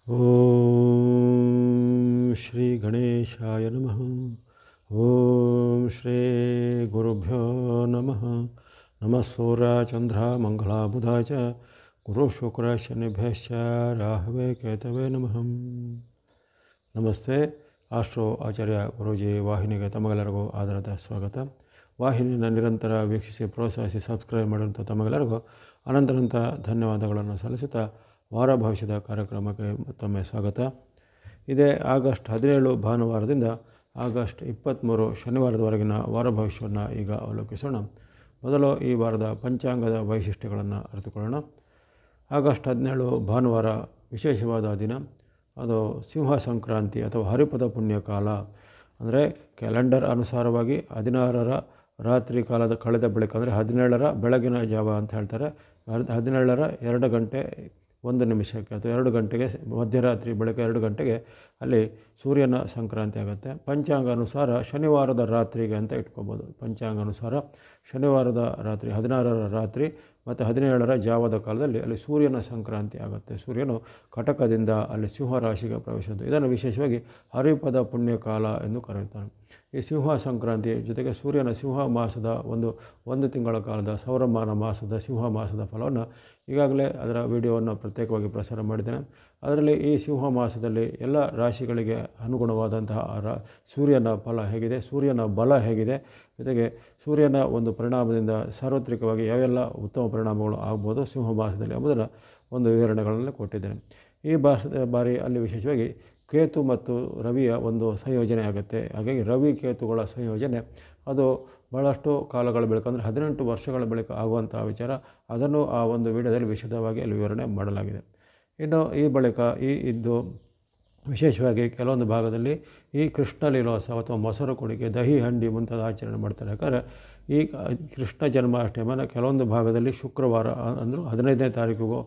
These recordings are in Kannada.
ಓಂ ಶ್ರೀ ಗಣೇಶಾಯ ನಮಃ. ಓಂ ಶ್ರೀ ಗುರುಭ್ಯೋ ನಮಃ. ನಮಃ ಸೂರ್ಯ ಚಂದ್ರ ಮಂಗಳ ಬುಧ ಚ ಗುರು ಶುಕ್ರ ಶನಿಭ್ಯಶ್ಚ ರಾಹವೇ ಕೇತವೇ ನಮಃ. ನಮಸ್ತೆ. ಆಸ್ಟ್ರೋ ಆಚಾರ್ಯ ಗುರೂಜಿ ವಾಹಿನಿಗೆ ತಮಗೆಲ್ಲರಿಗೂ ಆಧಾರದ ಸ್ವಾಗತ. ವಾಹಿನಿಯನ್ನು ನಿರಂತರ ವೀಕ್ಷಿಸಿ ಪ್ರೋತ್ಸಾಹಿಸಿ ಸಬ್ಸ್ಕ್ರೈಬ್ ಮಾಡಿದಂಥ ತಮಗೆಲ್ಲರಿಗೂ ಅನಂತ ಧನ್ಯವಾದಗಳನ್ನು ಸಲ್ಲಿಸುತ್ತಾ ವಾರ ಭವಿಷ್ಯದ ಕಾರ್ಯಕ್ರಮಕ್ಕೆ ಮತ್ತೊಮ್ಮೆ ಸ್ವಾಗತ. ಇದೇ ಆಗಸ್ಟ್ 17 ಭಾನುವಾರದಿಂದ ಆಗಸ್ಟ್ 23 ಶನಿವಾರದವರೆಗಿನ ವಾರ ಭವಿಷ್ಯವನ್ನು ಈಗ ಅವಲೋಕಿಸೋಣ. ಮೊದಲು ಈ ವಾರದ ಪಂಚಾಂಗದ ವೈಶಿಷ್ಟ್ಯಗಳನ್ನು ಅರಿತುಕೊಳ್ಳೋಣ. ಆಗಸ್ಟ್ 17 ಭಾನುವಾರ ವಿಶೇಷವಾದ ದಿನ. ಅದು ಸಿಂಹ ಸಂಕ್ರಾಂತಿ ಅಥವಾ ಹರಿಪದ ಪುಣ್ಯಕಾಲ. ಅಂದರೆ ಕ್ಯಾಲೆಂಡರ್ ಅನುಸಾರವಾಗಿ 16ರ ರಾತ್ರಿ ಕಾಲದ ಕಳೆದ ಬಳಿಕ, ಅಂದರೆ 17ರ ಬೆಳಗಿನ ಜಾವ ಅಂತ ಹೇಳ್ತಾರೆ, 17ರ 2 ಗಂಟೆ 1 ನಿಮಿಷಕ್ಕೆ ಅಥವಾ 2 ಗಂಟೆಗೆ, ಮಧ್ಯರಾತ್ರಿ ಬೆಳಗ್ಗೆ 2 ಗಂಟೆಗೆ ಅಲ್ಲಿ ಸೂರ್ಯನ ಸಂಕ್ರಾಂತಿ ಆಗುತ್ತೆ. ಪಂಚಾಂಗಾನುಸಾರ ಶನಿವಾರದ ರಾತ್ರಿಗೆ ಅಂತ ಇಟ್ಕೋಬೋದು. ಪಂಚಾಂಗಾನುಸಾರ ಶನಿವಾರದ ರಾತ್ರಿ 16ರ ರಾತ್ರಿ ಮತ್ತು 17ರ ಜಾವದ ಕಾಲದಲ್ಲಿ ಅಲ್ಲಿ ಸೂರ್ಯನ ಸಂಕ್ರಾಂತಿ ಆಗುತ್ತೆ. ಸೂರ್ಯನು ಕಟಕದಿಂದ ಅಲ್ಲಿ ಸಿಂಹರಾಶಿಗೆ ಪ್ರವೇಶಿಸಿದ್ದು. ಇದನ್ನು ವಿಶೇಷವಾಗಿ ಹರಿಪದ ಪುಣ್ಯಕಾಲ ಎಂದು ಕರೆಯುತ್ತಾರೆ. ಈ ಸಿಂಹ ಸಂಕ್ರಾಂತಿ ಜೊತೆಗೆ ಸೂರ್ಯನ ಸಿಂಹ ಮಾಸದ ಒಂದು ತಿಂಗಳ ಕಾಲದ ಸೌರಮಾನ ಮಾಸದ ಸಿಂಹ ಮಾಸದ ಫಲವನ್ನು ಈಗಾಗಲೇ ಅದರ ವಿಡಿಯೋವನ್ನು ಪ್ರತ್ಯೇಕವಾಗಿ ಪ್ರಸಾರ ಮಾಡಿದ್ದೇನೆ. ಅದರಲ್ಲಿ ಈ ಸಿಂಹ ಮಾಸದಲ್ಲಿ ಎಲ್ಲ ರಾಶಿಗಳಿಗೆ ಅನುಗುಣವಾದಂತಹ ಸೂರ್ಯನ ಫಲ ಹೇಗಿದೆ, ಸೂರ್ಯನ ಬಲ ಹೇಗಿದೆ, ಜೊತೆಗೆ ಸೂರ್ಯನ ಒಂದು ಪರಿಣಾಮದಿಂದ ಸಾರ್ವತ್ರಿಕವಾಗಿ ಯಾವೆಲ್ಲ ಉತ್ತಮ ಪರಿಣಾಮಗಳು ಆಗ್ಬೋದು ಸಿಂಹ ಮಾಸದಲ್ಲಿ ಎಂಬುದರ ಒಂದು ವಿವರಣೆಗಳನ್ನು ಕೊಟ್ಟಿದ್ದೇನೆ. ಈ ಬಾರಿ ಅಲ್ಲಿ ವಿಶೇಷವಾಗಿ ಕೇತು ಮತ್ತು ರವಿಯ ಒಂದು ಸಂಯೋಜನೆ ಆಗುತ್ತೆ. ಹಾಗಾಗಿ ರವಿ ಕೇತುಗಳ ಸಂಯೋಜನೆ ಅದು ಭಾಳಷ್ಟು ಕಾಲಗಳ ಬಳಿಕ, ಅಂದರೆ 18 ವರ್ಷಗಳ ಬಳಿಕ ಆಗುವಂಥ ವಿಚಾರ. ಅದನ್ನು ಆ ಒಂದು ವಿಡಿಯೋದಲ್ಲಿ ವಿಶದವಾಗಿ ಅಲ್ಲಿ ವಿವರಣೆ ಮಾಡಲಾಗಿದೆ. ಇನ್ನು ಈ ಬಳಿಕ ಇದ್ದು ವಿಶೇಷವಾಗಿ ಕೆಲವೊಂದು ಭಾಗದಲ್ಲಿ ಈ ಕೃಷ್ಣ ಲೀಲೋತ್ಸವ ಅಥವಾ ಮೊಸರು ಕುಡಿಕೆ, ದಹಿ ಹಂಡಿ ಮುಂತಾದ ಆಚರಣೆ ಮಾಡ್ತಾರೆ. ಯಾಕಂದರೆ ಈ ಕೃಷ್ಣ ಜನ್ಮಾಷ್ಟಮಿಯನ್ನು ಕೆಲವೊಂದು ಭಾಗದಲ್ಲಿ ಶುಕ್ರವಾರ ಅಂದರೂ 15ನೇ ತಾರೀಕಿಗೂ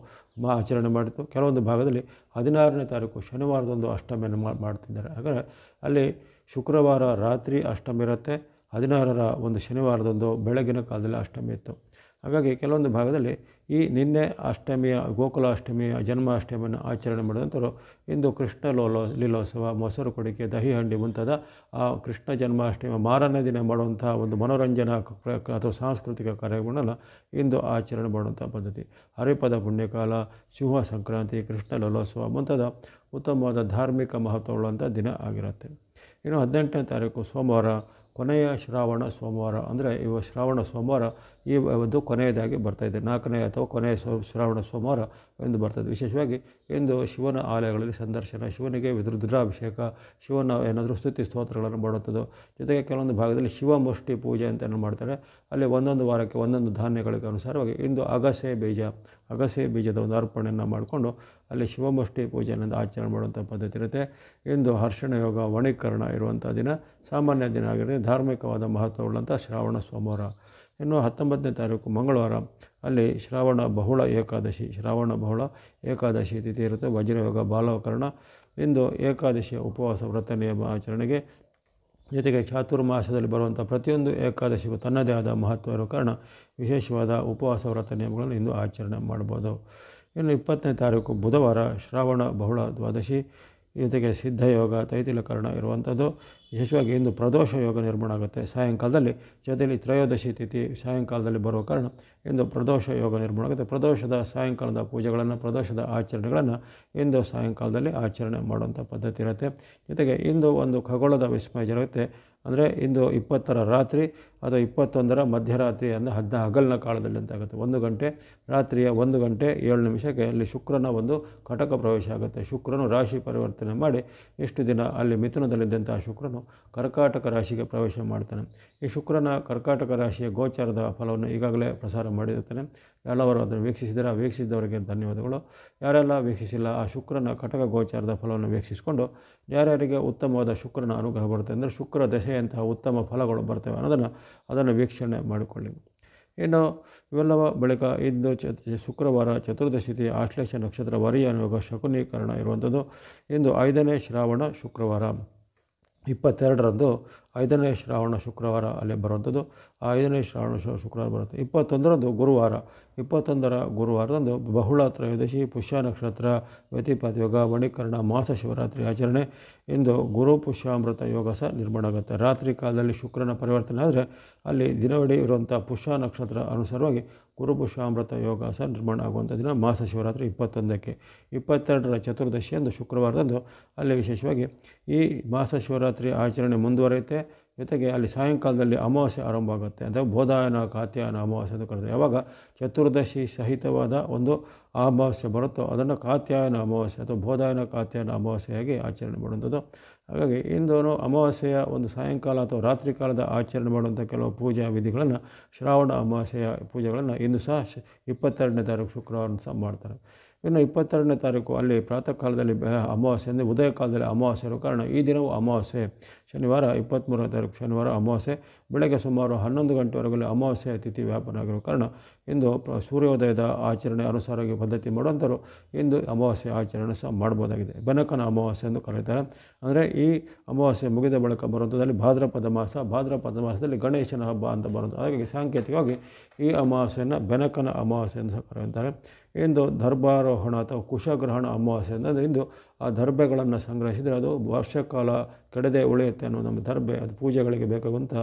ಆಚರಣೆ ಮಾಡಿತ್ತು. ಕೆಲವೊಂದು ಭಾಗದಲ್ಲಿ 16ನೇ ತಾರೀಕು ಶನಿವಾರದೊಂದು ಅಷ್ಟಮಿಯನ್ನು ಮಾಡ್ತಿದ್ದಾರೆ. ಹಾಗಾದರೆ ಅಲ್ಲಿ ಶುಕ್ರವಾರ ರಾತ್ರಿ ಅಷ್ಟಮಿ ಇರುತ್ತೆ, 16ರ ಒಂದು ಶನಿವಾರದೊಂದು ಬೆಳಗಿನ ಕಾಲದಲ್ಲಿ ಅಷ್ಟಮಿ ಇತ್ತು. ಹಾಗಾಗಿ ಕೆಲವೊಂದು ಭಾಗದಲ್ಲಿ ಈ ನಿನ್ನೆ ಅಷ್ಟಮಿಯ ಗೋಕುಲ ಅಷ್ಟಮಿಯ ಜನ್ಮಾಷ್ಟಮಿಯನ್ನು ಆಚರಣೆ ಮಾಡಿದಂಥವರು ಇಂದು ಕೃಷ್ಣ ಲೀಲೋತ್ಸವ, ಮೊಸರು ಕುಡಿಕೆ, ದಹಿ ಹಂಡಿ ಮುಂತಾದ ಆ ಕೃಷ್ಣ ಜನ್ಮಾಷ್ಟಮಿ ಮಾರನೇ ದಿನ ಮಾಡುವಂಥ ಒಂದು ಮನೋರಂಜನಾ ಅಥವಾ ಸಾಂಸ್ಕೃತಿಕ ಕಾರ್ಯಕ್ರಮಗಳನ್ನು ಇಂದು ಆಚರಣೆ ಮಾಡುವಂಥ ಪದ್ಧತಿ. ಹರಿಪದ ಪುಣ್ಯಕಾಲ, ಸಿಂಹ ಸಂಕ್ರಾಂತಿ, ಕೃಷ್ಣ ಲೀಲೋತ್ಸವ ಮುಂತಾದ ಉತ್ತಮವಾದ ಧಾರ್ಮಿಕ ಮಹತ್ವವುಳ್ಳಂಥ ದಿನ ಆಗಿರುತ್ತೆ. ಇನ್ನು 18ನೇ ತಾರೀಕು ಸೋಮವಾರ, ಕೊನೆಯ ಶ್ರಾವಣ ಸೋಮವಾರ. ಅಂದರೆ ಇವು ಶ್ರಾವಣ ಸೋಮವಾರ ಈ ಒಂದು ಕೊನೆಯದಾಗಿ ಬರ್ತಾಯಿದೆ. 4ನೇ ಅಥವಾ ಕೊನೆಯ ಶ್ರಾವಣ ಸೋಮವಾರ ಎಂದು ಬರ್ತದೆ. ವಿಶೇಷವಾಗಿ ಇಂದು ಶಿವನ ಆಲಯಗಳಲ್ಲಿ ಸಂದರ್ಶನ, ಶಿವನಿಗೆ ರುದ್ರಾಭಿಷೇಕ, ಶಿವನ ಏನಾದರೂ ಸ್ತುತಿ ಸ್ತೋತ್ರಗಳನ್ನು ಮಾಡುವಂಥದ್ದು. ಜೊತೆಗೆ ಕೆಲವೊಂದು ಭಾಗದಲ್ಲಿ ಶಿವಮುಷ್ಟಿ ಪೂಜೆ ಅಂತ ಮಾಡ್ತಾರೆ. ಅಲ್ಲಿ ಒಂದೊಂದು ವಾರಕ್ಕೆ ಒಂದೊಂದು ಧಾನ್ಯಗಳಿಗೆ ಅನುಸಾರವಾಗಿ ಇಂದು ಅಗಸೆ ಬೀಜದ ಒಂದು ಅರ್ಪಣೆಯನ್ನು ಮಾಡಿಕೊಂಡು ಅಲ್ಲಿ ಶಿವಮುಷ್ಟಿ ಪೂಜೆಯನ್ನು ಆಚರಣೆ ಮಾಡುವಂಥ ಪದ್ಧತಿ ಇರುತ್ತೆ. ಇಂದು ಹರ್ಷಣ ಯೋಗ, ವಣೀಕರಣ ಇರುವಂಥ ದಿನ, ಸಾಮಾನ್ಯ ದಿನ ಆಗಿರುತ್ತೆ. ಧಾರ್ಮಿಕವಾದ ಮಹತ್ವವುಳ್ಳಂಥ ಶ್ರಾವಣ ಸೋಮವಾರ. ಇನ್ನು 19ನೇ ತಾರೀಕು ಮಂಗಳವಾರ ಅಲ್ಲಿ ಶ್ರಾವಣ ಬಹುಳ ಏಕಾದಶಿ ತಿಥಿ ಇರುತ್ತೆ. ವಜ್ರಯೋಗ, ಬಾಲವಕರಣ. ಇಂದು ಏಕಾದಶಿಯ ಉಪವಾಸ ವ್ರತ ನಿಯಮ ಆಚರಣೆಗೆ, ಜೊತೆಗೆ ಚಾತುರ್ಮಾಸದಲ್ಲಿ ಬರುವಂಥ ಪ್ರತಿಯೊಂದು ಏಕಾದಶಿಗೂ ತನ್ನದೇ ಆದ ಮಹತ್ವ ಇರೋ ಕಾರಣ ವಿಶೇಷವಾದ ಉಪವಾಸ ವ್ರತ ನಿಯಮಗಳನ್ನು ಇಂದು ಆಚರಣೆ ಮಾಡ್ಬೋದು. ಇನ್ನು 20ನೇ ತಾರೀಕು ಬುಧವಾರ ಶ್ರಾವಣ ಬಹುಳ ದ್ವಾದಶಿ, ಜೊತೆಗೆ ಸಿದ್ಧಯೋಗ, ತೈತಿಲಕರಣ ಇರುವಂಥದ್ದು. ವಿಶೇಷವಾಗಿ ಇಂದು ಪ್ರದೋಷ ಯೋಗ ನಿರ್ಮಾಣ ಆಗುತ್ತೆ ಸಾಯಂಕಾಲದಲ್ಲಿ. ಜೊತೆಯಲ್ಲಿ ತ್ರಯೋದಶಿ ತಿಥಿ ಸಾಯಂಕಾಲದಲ್ಲಿ ಬರುವ ಕಾರಣ ಇಂದು ಪ್ರದೋಷ ಯೋಗ ನಿರ್ಮಾಣ ಆಗುತ್ತೆ. ಪ್ರದೋಷದ ಸಾಯಂಕಾಲದ ಪೂಜೆಗಳನ್ನು, ಪ್ರದೋಷದ ಆಚರಣೆಗಳನ್ನು ಇಂದು ಸಾಯಂಕಾಲದಲ್ಲಿ ಆಚರಣೆ ಮಾಡುವಂಥ ಪದ್ಧತಿ ಇರುತ್ತೆ. ಜೊತೆಗೆ ಇಂದು ಒಂದು ಖಗೋಳದ ವಿಸ್ಮಯ ಜರುಗುತ್ತೆ. ಅಂದರೆ ಇಂದು 20ರ ರಾತ್ರಿ ಅದು 21ರ ಮಧ್ಯರಾತ್ರಿ ಅಂದರೆ ಹಗಲಿನ ಕಾಲದಲ್ಲಿ ಅಂತ ಆಗುತ್ತೆ. 1 ಗಂಟೆ ರಾತ್ರಿಯ 1 ಗಂಟೆ 7 ನಿಮಿಷಕ್ಕೆ ಅಲ್ಲಿ ಶುಕ್ರನ ಒಂದು ಕಟಕ ಪ್ರವೇಶ ಆಗುತ್ತೆ. ಶುಕ್ರನು ರಾಶಿ ಪರಿವರ್ತನೆ ಮಾಡಿ ಇಷ್ಟು ದಿನ ಅಲ್ಲಿ ಮಿಥುನದಲ್ಲಿದ್ದಂಥ ಶುಕ್ರನು ಕರ್ಕಾಟಕ ರಾಶಿಗೆ ಪ್ರವೇಶ ಮಾಡ್ತಾನೆ. ಈ ಶುಕ್ರನ ಕರ್ಕಾಟಕ ರಾಶಿಯ ಗೋಚಾರದ ಫಲವನ್ನು ಈಗಾಗಲೇ ಪ್ರಸಾರ ಮಾಡಿರುತ್ತಾನೆ. ಎಲ್ಲವರು ಅದನ್ನು ವೀಕ್ಷಿಸಿದವರಿಗೆ ಧನ್ಯವಾದಗಳು. ಯಾರೆಲ್ಲ ವೀಕ್ಷಿಸಿಲ್ಲ ಆ ಶುಕ್ರನ ಕಟಕ ಗೋಚಾರದ ಫಲವನ್ನು ವೀಕ್ಷಿಸಿಕೊಂಡು ಯಾರ್ಯಾರಿಗೆ ಉತ್ತಮವಾದ ಶುಕ್ರನ ಅನುಗ್ರಹ ಬರುತ್ತೆ, ಅಂದರೆ ಶುಕ್ರ ದಶೆಯಂತಹ ಉತ್ತಮ ಫಲಗಳು ಬರ್ತವೆ ಅದನ್ನು ವೀಕ್ಷಣೆ ಮಾಡಿಕೊಳ್ಳಿ. ಇನ್ನು ಇವೆಲ್ಲವ ಬಳಿಕ ಇಂದು ಶುಕ್ರವಾರ ಚತುರ್ದಶಿ ತಿಥಿ, ಆಶ್ಲೇಷ ನಕ್ಷತ್ರ, ವರಿಯ ಯೋಗ, ಶಕುನೀಕರಣ ಇರುವಂಥದ್ದು. ಇಂದು 5ನೇ ಶ್ರಾವಣ ಶುಕ್ರವಾರ 22ರಂದು 5ನೇ ಶ್ರಾವಣ ಶುಕ್ರವಾರ ಅಲ್ಲಿ ಬರುವಂಥದ್ದು. ಆ 5ನೇ ಶ್ರಾವಣ ಶುಕ್ರವಾರ ಬರುತ್ತೆ. 21ರಂದು ಗುರುವಾರ. 21ರ ಗುರುವಾರದಂದು ಬಹುಳ ತ್ರಯೋದಶಿ, ಪುಷ್ಯ ನಕ್ಷತ್ರ, ವ್ಯತಿಪಾತ ಯೋಗ, ಮಣಿಕರ್ಣ, ಮಾಸ ಶಿವರಾತ್ರಿ ಆಚರಣೆ. ಇಂದು ಗುರು ಪುಷ್ಯಾಮೃತ ಯೋಗ ಸಹ ನಿರ್ಮಾಣ ಆಗುತ್ತೆ. ರಾತ್ರಿ ಕಾಲದಲ್ಲಿ ಶುಕ್ರನ ಪರಿವರ್ತನೆ ಆದರೆ ಅಲ್ಲಿ ದಿನವಿಡೀ ಇರುವಂಥ ಪುಷ್ಯ ನಕ್ಷತ್ರ ಅನುಸಾರವಾಗಿ ಗುರು ಪುಷ್ಯಾಮೃತ ಯೋಗ ಸಹ ನಿರ್ಮಾಣ ಆಗುವಂಥ ದಿನ ಮಾಸ ಶಿವರಾತ್ರಿ 21ಕ್ಕೆ. 22ರ ಚತುರ್ದಶಿಯಂದು ಶುಕ್ರವಾರದಂದು ಅಲ್ಲಿ ವಿಶೇಷವಾಗಿ ಈ ಮಾಸ ಶಿವರಾತ್ರಿ ಆಚರಣೆ ಮುಂದುವರಿಯುತ್ತೆ. ಜೊತೆಗೆ ಅಲ್ಲಿ ಸಾಯಂಕಾಲದಲ್ಲಿ ಅಮಾವಾಸ್ಯೆ ಆರಂಭ ಆಗುತ್ತೆ. ಅಂದರೆ ಬೋಧಾಯನ ಕಾತ್ಯಾಯನ ಅಮಾವಾಸ್ಯೆ ಎಂದು ಕರೆದು ಯಾವಾಗ ಚತುರ್ದಶಿ ಸಹಿತವಾದ ಒಂದು ಅಮಾವಾಸ್ಯೆ ಬರುತ್ತೋ ಅದನ್ನು ಕಾತ್ಯಾಯನ ಅಮಾವಾಸ್ಯೆ ಅಥವಾ ಬೋಧಾಯನ ಕಾತ್ಯಾಯನ ಅಮಾವಾಸ್ಯೆಯಾಗಿ ಆಚರಣೆ ಮಾಡುವಂಥದ್ದು. ಹಾಗಾಗಿ ಇಂದು ಅಮಾವಾಸ್ಯೆಯ ಒಂದು ಸಾಯಂಕಾಲ ಅಥವಾ ರಾತ್ರಿ ಕಾಲದ ಆಚರಣೆ ಮಾಡುವಂಥ ಕೆಲವು ಪೂಜಾ ವಿಧಿಗಳನ್ನು, ಶ್ರಾವಣ ಅಮಾವಾಸ್ಯೆಯ ಪೂಜೆಗಳನ್ನು ಇಂದು ಸಹ 22ನೇ ತಾರೀಕು ಶುಕ್ರವಾರ ಸಹ ಮಾಡ್ತಾರೆ. ಇನ್ನು 22ನೇ ತಾರೀಕು ಅಲ್ಲಿ ಪ್ರಾತಃ ಕಾಲದಲ್ಲಿ ಅಮಾವಾಸ್ಯೆ ಅಂದರೆ ಉದಯ ಕಾಲದಲ್ಲಿ ಅಮಾವಾಸ್ಯೆ ಇರೋ ಕಾರಣ ಈ ದಿನವೂ ಅಮಾವಾಸ್ಯೆ. ಶನಿವಾರ 23ನೇ ತಾರೀಕು ಶನಿವಾರ ಅಮಾವಾಸ್ಯೆ ಬೆಳಗ್ಗೆ ಸುಮಾರು 11 ಗಂಟೆವರೆಗೂ ಅಮಾವಾಸ್ಯೆ ತಿಥಿ ವ್ಯಾಪನ ಆಗಿರೋ ಕಾರಣ ಇಂದು ಸೂರ್ಯೋದಯದ ಆಚರಣೆ ಅನುಸಾರವಾಗಿ ಪದ್ಧತಿ ಮಾಡುವಂಥವ್ರು ಇಂದು ಅಮಾವಾಸ್ಯೆ ಆಚರಣೆ ಸಹ ಮಾಡ್ಬೋದಾಗಿದೆ. ಬೆನಕನ ಅಮಾವಾಸ್ಯೆ ಎಂದು ಕರೀತಾರೆ. ಅಂದರೆ ಈ ಅಮಾವಾಸ್ಯೆ ಮುಗಿದ ಬಳಿಕ ಬರುವಂಥದ್ದಲ್ಲಿ ಭಾದ್ರಪದ ಮಾಸದಲ್ಲಿ ಗಣೇಶನ ಹಬ್ಬ ಅಂತ ಬರುವಂಥ. ಹಾಗಾಗಿ ಸಾಂಕೇತಿಕವಾಗಿ ಈ ಅಮಾವಾಸ್ಯೆಯನ್ನು ಬೆನಕನ ಅಮಾವಾಸ್ಯೆ ಎಂದು ಸಹ ಕರೆಯುತ್ತಾರೆ. ಇಂದು ದರ್ಭಾರೋಹಣ ಅಥವಾ ಕುಶಗ್ರಹಣ ಅಮಾವಾಸ್ಯೆ ಅಂದರೆ ಇಂದು ಆ ದರ್ಭೆಗಳನ್ನು ಸಂಗ್ರಹಿಸಿದರೆ ಅದು ವರ್ಷಕಾಲ ಕೆಡದೆ ಉಳಿಯುತ್ತೆ ಅನ್ನೋ ನಮ್ಮ ದರ್ಭೆ, ಅದು ಪೂಜೆಗಳಿಗೆ ಬೇಕಾಗುವಂಥ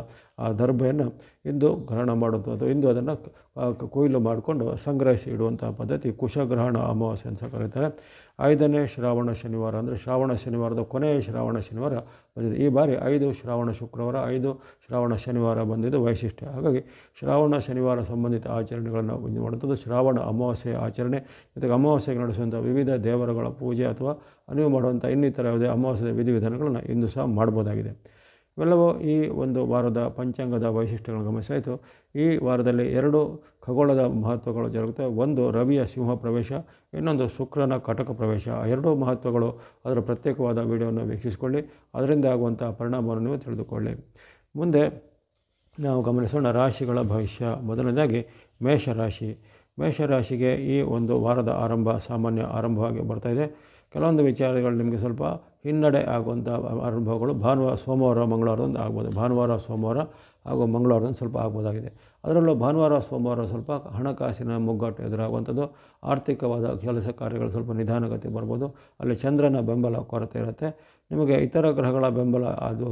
ಆ ದರ್ಭೆಯನ್ನು ಇಂದು ಗ್ರಹಣ ಮಾಡುವಂಥ ಅಥವಾ ಇಂದು ಅದನ್ನು ಕೊಯ್ಲು ಮಾಡಿಕೊಂಡು ಸಂಗ್ರಹಿಸಿ ಇಡುವಂಥ ಪದ್ಧತಿ ಕುಶಗ್ರಹಣ ಅಮಾವಾಸ್ಯೆ ಅಂತ ಕರೀತಾರೆ. 5ನೇ ಶ್ರಾವಣ ಶನಿವಾರ ಅಂದರೆ ಶ್ರಾವಣ ಶನಿವಾರದ ಕೊನೆಯ ಶ್ರಾವಣ ಶನಿವಾರ ಬಂದಿದೆ. ಈ ಬಾರಿ 5 ಶ್ರಾವಣ ಶುಕ್ರವಾರ, 5 ಶ್ರಾವಣ ಶನಿವಾರ ಬಂದಿದ್ದು ವೈಶಿಷ್ಟ್ಯ. ಹಾಗಾಗಿ ಶ್ರಾವಣ ಶನಿವಾರ ಸಂಬಂಧಿತ ಆಚರಣೆಗಳನ್ನು ಮಾಡುವಂಥದ್ದು ಶ್ರಾವಣ ಅಮಾವಾಸ್ಯೆಯ ಆಚರಣೆ. ಜೊತೆಗೆ ಅಮಾವಾಸ್ಯೆಗೆ ನಡೆಸುವಂಥ ವಿವಿಧ ದೇವರುಗಳ ಪೂಜೆ ಅಥವಾ ನೀವು ಮಾಡುವಂಥ ಇನ್ನಿತರ ಯಾವುದೇ ಅಮಾವಾಸ್ಯೆಯ ವಿಧಿವಿಧಾನಗಳನ್ನು ಇಂದು ಸಹ ಮಾಡ್ಬೋದಾಗಿದೆ. ಇವೆಲ್ಲವೂ ಈ ಒಂದು ವಾರದ ಪಂಚಾಂಗದ ವೈಶಿಷ್ಟ್ಯಗಳನ್ನು ಗಮನಿಸಾಯಿತು. ಈ ವಾರದಲ್ಲಿ 2 ಖಗೋಳದ ಮಹತ್ವಗಳು ಜರುಗುತ್ತೆ. ಒಂದು ರವಿಯ ಸಿಂಹ ಪ್ರವೇಶ, ಇನ್ನೊಂದು ಶುಕ್ರನ ಕಟಕ ಪ್ರವೇಶ. ಆ 2 ಮಹತ್ವಗಳು ಅದರ ಪ್ರತ್ಯೇಕವಾದ ವಿಡಿಯೋವನ್ನು ವೀಕ್ಷಿಸಿಕೊಳ್ಳಿ. ಅದರಿಂದ ಆಗುವಂಥ ಪರಿಣಾಮವನ್ನು ನೀವು ತಿಳಿದುಕೊಳ್ಳಿ. ಮುಂದೆ ನಾವು ಗಮನಿಸೋಣ ರಾಶಿಗಳ ಭವಿಷ್ಯ. ಮೊದಲನೇದಾಗಿ ಮೇಷರಾಶಿಗೆ ಈ ಒಂದು ವಾರದ ಸಾಮಾನ್ಯ ಆರಂಭವಾಗಿ ಬರ್ತಾಯಿದೆ. ಕೆಲವೊಂದು ವಿಚಾರಗಳು ನಿಮಗೆ ಸ್ವಲ್ಪ ಹಿನ್ನಡೆ ಆಗುವಂಥ ಅನುಭವಗಳು ಸೋಮವಾರ ಮಂಗಳವಾರದಂದು ಆಗ್ಬೋದು. ಸೋಮವಾರ ಹಾಗೂ ಮಂಗಳವಾರದಂದು ಸ್ವಲ್ಪ ಆಗ್ಬೋದಾಗಿದೆ. ಅದರಲ್ಲೂ ಭಾನುವಾರ ಸೋಮವಾರ ಸ್ವಲ್ಪ ಹಣಕಾಸಿನ ಮುಗ್ಗಟ್ಟು ಎದುರಾಗುವಂಥದ್ದು, ಆರ್ಥಿಕವಾದ ಕೆಲಸ ಕಾರ್ಯಗಳು ಸ್ವಲ್ಪ ನಿಧಾನಗತಿ ಬರ್ಬೋದು. ಅಲ್ಲಿ ಚಂದ್ರನ ಬೆಂಬಲ ಕೊರತೆ ಇರುತ್ತೆ. ನಿಮಗೆ ಇತರ ಗ್ರಹಗಳ ಬೆಂಬಲ ಅದು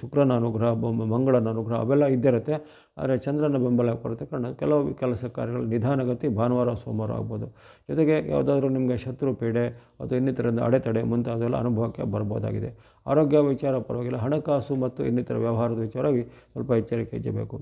ಶುಕ್ರನ ಅನುಗ್ರಹ, ಮಂಗಳನ ಅನುಗ್ರಹ ಅವೆಲ್ಲ ಇದ್ದಿರುತ್ತೆ. ಆದರೆ ಚಂದ್ರನ ಬೆಂಬಲ ಕೊರತೆ ಕಾರಣ ಕೆಲವು ಕೆಲಸ ಕಾರ್ಯಗಳು ನಿಧಾನಗತಿ ಭಾನುವಾರ ಸೋಮವಾರ ಆಗ್ಬೋದು. ಜೊತೆಗೆ ಯಾವುದಾದ್ರೂ ನಿಮಗೆ ಶತ್ರು ಪೀಡೆ ಅಥವಾ ಇನ್ನಿತರದಿಂದ ಅಡೆತಡೆ ಮುಂತಾದೆಲ್ಲ ಅನುಭವಕ್ಕೆ ಬರ್ಬೋದಾಗಿದೆ. ಆರೋಗ್ಯ ವಿಚಾರ ಪರವಾಗಿಲ್ಲ. ಹಣಕಾಸು ಮತ್ತು ಇನ್ನಿತರ ವ್ಯವಹಾರದ ವಿಚಾರವಾಗಿ ಸ್ವಲ್ಪ ಎಚ್ಚರಿಕೆ ಇರಬೇಕು.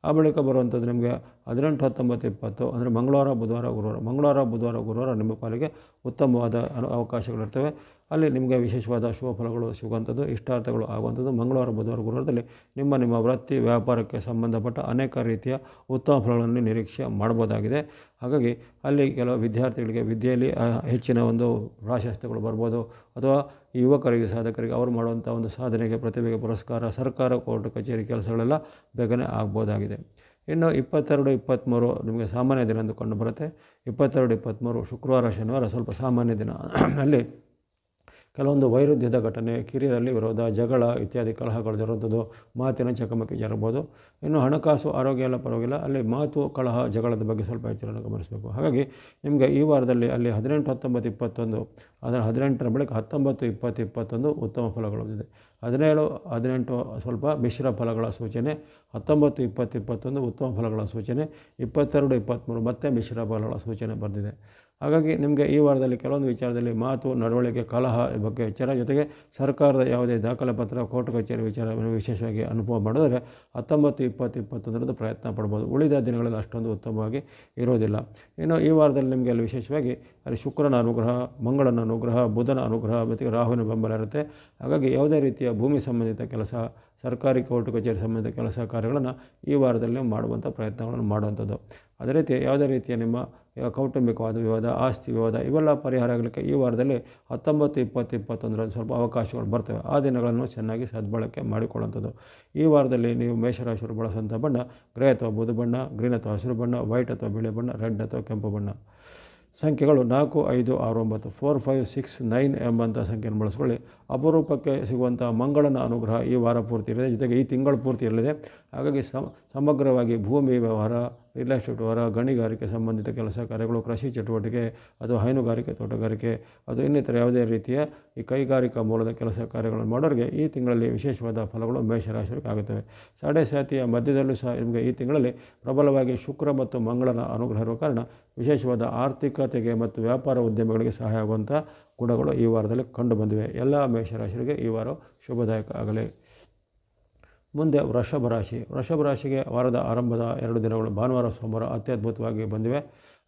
ಆ ಬಳಿಕ ಬರುವಂಥದ್ದು ನಿಮಗೆ 18, 19, 20 ಅಂದರೆ ಮಂಗಳವಾರ ಬುಧವಾರ ಗುರುವಾರ ನಿಮ್ಮ ಪಾಲಿಗೆ ಉತ್ತಮವಾದ ಅವಕಾಶಗಳಿರ್ತವೆ. ಅಲ್ಲಿ ನಿಮಗೆ ವಿಶೇಷವಾದ ಶುಭ ಫಲಗಳು ಸಿಗುವಂಥದ್ದು, ಇಷ್ಟಾರ್ಥಗಳು ಆಗುವಂಥದ್ದು. ಮಂಗಳವಾರ ಬುಧವಾರ ಗುರುವಾರದಲ್ಲಿ ನಿಮ್ಮ ವೃತ್ತಿ ವ್ಯಾಪಾರಕ್ಕೆ ಸಂಬಂಧಪಟ್ಟ ಅನೇಕ ರೀತಿಯ ಉತ್ತಮ ಫಲಗಳನ್ನು ನಿರೀಕ್ಷೆ ಮಾಡ್ಬೋದಾಗಿದೆ. ಹಾಗಾಗಿ ಅಲ್ಲಿ ಕೆಲವು ವಿದ್ಯಾರ್ಥಿಗಳಿಗೆ ವಿದ್ಯೆಯಲ್ಲಿ ಹೆಚ್ಚಿನ ಒಂದು ಪ್ರಾಶಸ್ತ್ಯಗಳು ಬರ್ಬೋದು. ಅಥವಾ ಯುವಕರಿಗೆ, ಸಾಧಕರಿಗೆ ಅವರು ಮಾಡುವಂಥ ಒಂದು ಸಾಧನೆಗೆ, ಪ್ರತಿಭೆಗೆ ಪುರಸ್ಕಾರ, ಸರ್ಕಾರ, ಕೋರ್ಟ್ ಕಚೇರಿ ಕೆಲಸಗಳೆಲ್ಲ ಬೇಗನೆ ಆಗ್ಬೋದಾಗಿದೆ. ಇನ್ನು 22, 23 ನಿಮಗೆ ಸಾಮಾನ್ಯ ದಿನ ಎಂದು ಕಂಡು ಬರುತ್ತೆ. 22, 23 ಶುಕ್ರವಾರ ಶನಿವಾರ ಸ್ವಲ್ಪ ಸಾಮಾನ್ಯ ದಿನ. ಅಲ್ಲಿ ಕೆಲವೊಂದು ವೈರುಧ್ಯದ ಘಟನೆ, ಕಿರಿಯರಲ್ಲಿ ವಿರೋಧ, ಜಗಳ ಇತ್ಯಾದಿ ಕಲಹಗಳು ಜರುವಂಥದ್ದು, ಮಾತಿನ ಚಕಮಕಿ ಜರಬಹುದು. ಇನ್ನು ಹಣಕಾಸು ಆರೋಗ್ಯ ಎಲ್ಲ ಪರವಾಗಿಲ್ಲ. ಅಲ್ಲಿ ಮಾತು ಕಲಹ ಜಗಳದ ಬಗ್ಗೆ ಸ್ವಲ್ಪ ಎಚ್ಚರವನ್ನು ಗಮನಿಸಬೇಕು. ಹಾಗಾಗಿ ನಿಮಗೆ ಈ ವಾರದಲ್ಲಿ ಅಲ್ಲಿ 18, 19, 21 ಅದರ 18ರ ಬಳಿಕ 19, 20, 21 ಉತ್ತಮ ಫಲಗಳು ಬಂದಿದೆ. 17, 18 ಸ್ವಲ್ಪ ಮಿಶ್ರ ಫಲಗಳ ಸೂಚನೆ. 19, 20, 21 ಉತ್ತಮ ಫಲಗಳ ಸೂಚನೆ. 22, 23 ಮತ್ತೆ ಮಿಶ್ರ ಫಲಗಳ ಸೂಚನೆ ಬಂದಿದೆ. ಹಾಗಾಗಿ ನಿಮಗೆ ಈ ವಾರದಲ್ಲಿ ಕೆಲವೊಂದು ವಿಚಾರದಲ್ಲಿ ಮಾತು, ನಡವಳಿಕೆ, ಕಲಹ ಬಗ್ಗೆ ಎಚ್ಚರ. ಜೊತೆಗೆ ಸರ್ಕಾರದ ಯಾವುದೇ ದಾಖಲೆ ಪತ್ರ, ಕೋರ್ಟ್ ಕಚೇರಿ ವಿಚಾರವನ್ನು ವಿಶೇಷವಾಗಿ ಅನುಭವ ಮಾಡಿದರೆ 19, 20, 21 ಪ್ರಯತ್ನ ಪಡ್ಬೋದು. ಉಳಿದ ದಿನಗಳಲ್ಲಿ ಅಷ್ಟೊಂದು ಉತ್ತಮವಾಗಿ ಇರೋದಿಲ್ಲ. ಇನ್ನು ಈ ವಾರದಲ್ಲಿ ನಿಮಗೆ ಅಲ್ಲಿ ವಿಶೇಷವಾಗಿ ಅಲ್ಲಿ ಶುಕ್ರನ ಅನುಗ್ರಹ, ಮಂಗಳನ ಅನುಗ್ರಹ, ಬುಧನ ಅನುಗ್ರಹ ಮತ್ತು ರಾಹುವಿನ ಬೆಂಬಲ ಇರುತ್ತೆ. ಹಾಗಾಗಿ ಯಾವುದೇ ರೀತಿಯ ಭೂಮಿ ಸಂಬಂಧಿತ ಕೆಲಸ, ಸರ್ಕಾರಿ ಕೋರ್ಟ್ ಕಚೇರಿ ಸಂಬಂಧಿತ ಕೆಲಸ ಕಾರ್ಯಗಳನ್ನು ಈ ವಾರದಲ್ಲಿ ಮಾಡುವಂಥ ಪ್ರಯತ್ನಗಳನ್ನು ಮಾಡುವಂಥದ್ದು. ಅದೇ ರೀತಿ ಯಾವುದೇ ರೀತಿಯ ನಿಮ್ಮ ಕೌಟುಂಬಿಕವಾದ ವಿವಾದ, ಆಸ್ತಿ ವಿವಾದ ಇವೆಲ್ಲ ಪರಿಹಾರ ಆಗಲಿಕ್ಕೆ ಈ ವಾರದಲ್ಲಿ 19, 20, 21 ಸ್ವಲ್ಪ ಅವಕಾಶಗಳು ಬರ್ತವೆ. ಆ ದಿನಗಳನ್ನು ಚೆನ್ನಾಗಿ ಸದ್ಬಳಕೆ ಮಾಡಿಕೊಳ್ಳುವಂಥದ್ದು. ಈ ವಾರದಲ್ಲಿ ನೀವು ಮೇಷರಾಶಿಯವರು ಬಳಸುವಂಥ ಬಣ್ಣ ಗ್ರೇ ಅಥವಾ ಬೂದು ಬಣ್ಣ, ಗ್ರೀನ್ ಅಥವಾ ಹಸಿರು ಬಣ್ಣ, ವೈಟ್ ಅಥವಾ ಬಿಳಿ ಬಣ್ಣ, ರೆಡ್ ಅಥವಾ ಕೆಂಪು ಬಣ್ಣ. ಸಂಖ್ಯೆಗಳು 4, 5, 6, 9, 4, 5, 6, 9 ಎಂಬಂಥ ಸಂಖ್ಯೆಯನ್ನು ಬಳಸ್ಕೊಳ್ಳಿ. ಅಪರೂಪಕ್ಕೆ ಸಿಗುವಂಥ ಮಂಗಳನ ಅನುಗ್ರಹ ಈ ವಾರ ಪೂರ್ತಿ ಇರಲಿದೆ. ಜೊತೆಗೆ ಈ ತಿಂಗಳು ಪೂರ್ತಿ ಇರಲಿದೆ. ಹಾಗಾಗಿ ಸಮಗ್ರವಾಗಿ ಭೂಮಿ ವ್ಯವಹಾರ, ರಿಯಲ್ ಎಸ್ಟೇಟ್ ವ್ಯವಹಾರ, ಗಣಿಗಾರಿಕೆ ಸಂಬಂಧಿತ ಕೆಲಸ ಕಾರ್ಯಗಳು, ಕೃಷಿ ಚಟುವಟಿಕೆ ಅಥವಾ ಹೈನುಗಾರಿಕೆ, ತೋಟಗಾರಿಕೆ ಅದು ಇನ್ನಿತರ ಯಾವುದೇ ರೀತಿಯ ಈ ಕೈಗಾರಿಕಾ ಮೂಲದ ಕೆಲಸ ಕಾರ್ಯಗಳನ್ನು ಮಾಡೋರಿಗೆ ಈ ತಿಂಗಳಲ್ಲಿ ವಿಶೇಷವಾದ ಫಲಗಳು ಮೇಷರಾಶಿಯವರಿಗೆ ಆಗುತ್ತವೆ. ಸಾಡೆ ಸಾತಿಯ ಮಧ್ಯದಲ್ಲೂ ಸಹ ನಿಮಗೆ ಈ ತಿಂಗಳಲ್ಲಿ ಪ್ರಬಲವಾಗಿ ಶುಕ್ರ ಮತ್ತು ಮಂಗಳನ ಅನುಗ್ರಹ ಇರುವ ಕಾರಣ ವಿಶೇಷವಾದ ಆರ್ಥಿಕತೆಗೆ ಮತ್ತು ವ್ಯಾಪಾರ ಉದ್ಯಮಗಳಿಗೆ ಸಹಾಯ ಆಗುವಂಥ ಗುಣಗಳು ಈ ವಾರದಲ್ಲಿ ಕಂಡು ಬಂದಿವೆ. ಎಲ್ಲ ಮೇಷರಾಶಿಯವರಿಗೆ ಈ ವಾರ ಶುಭದಾಯಕ ಆಗಲಿ. ಮುಂದೆ ವೃಷಭ ರಾಶಿಗೆ ವಾರದ ಆರಂಭದ 2 ದಿನಗಳು ಭಾನುವಾರ ಸೋಮವಾರ ಅತ್ಯದ್ಭುತವಾಗಿ ಬಂದಿವೆ.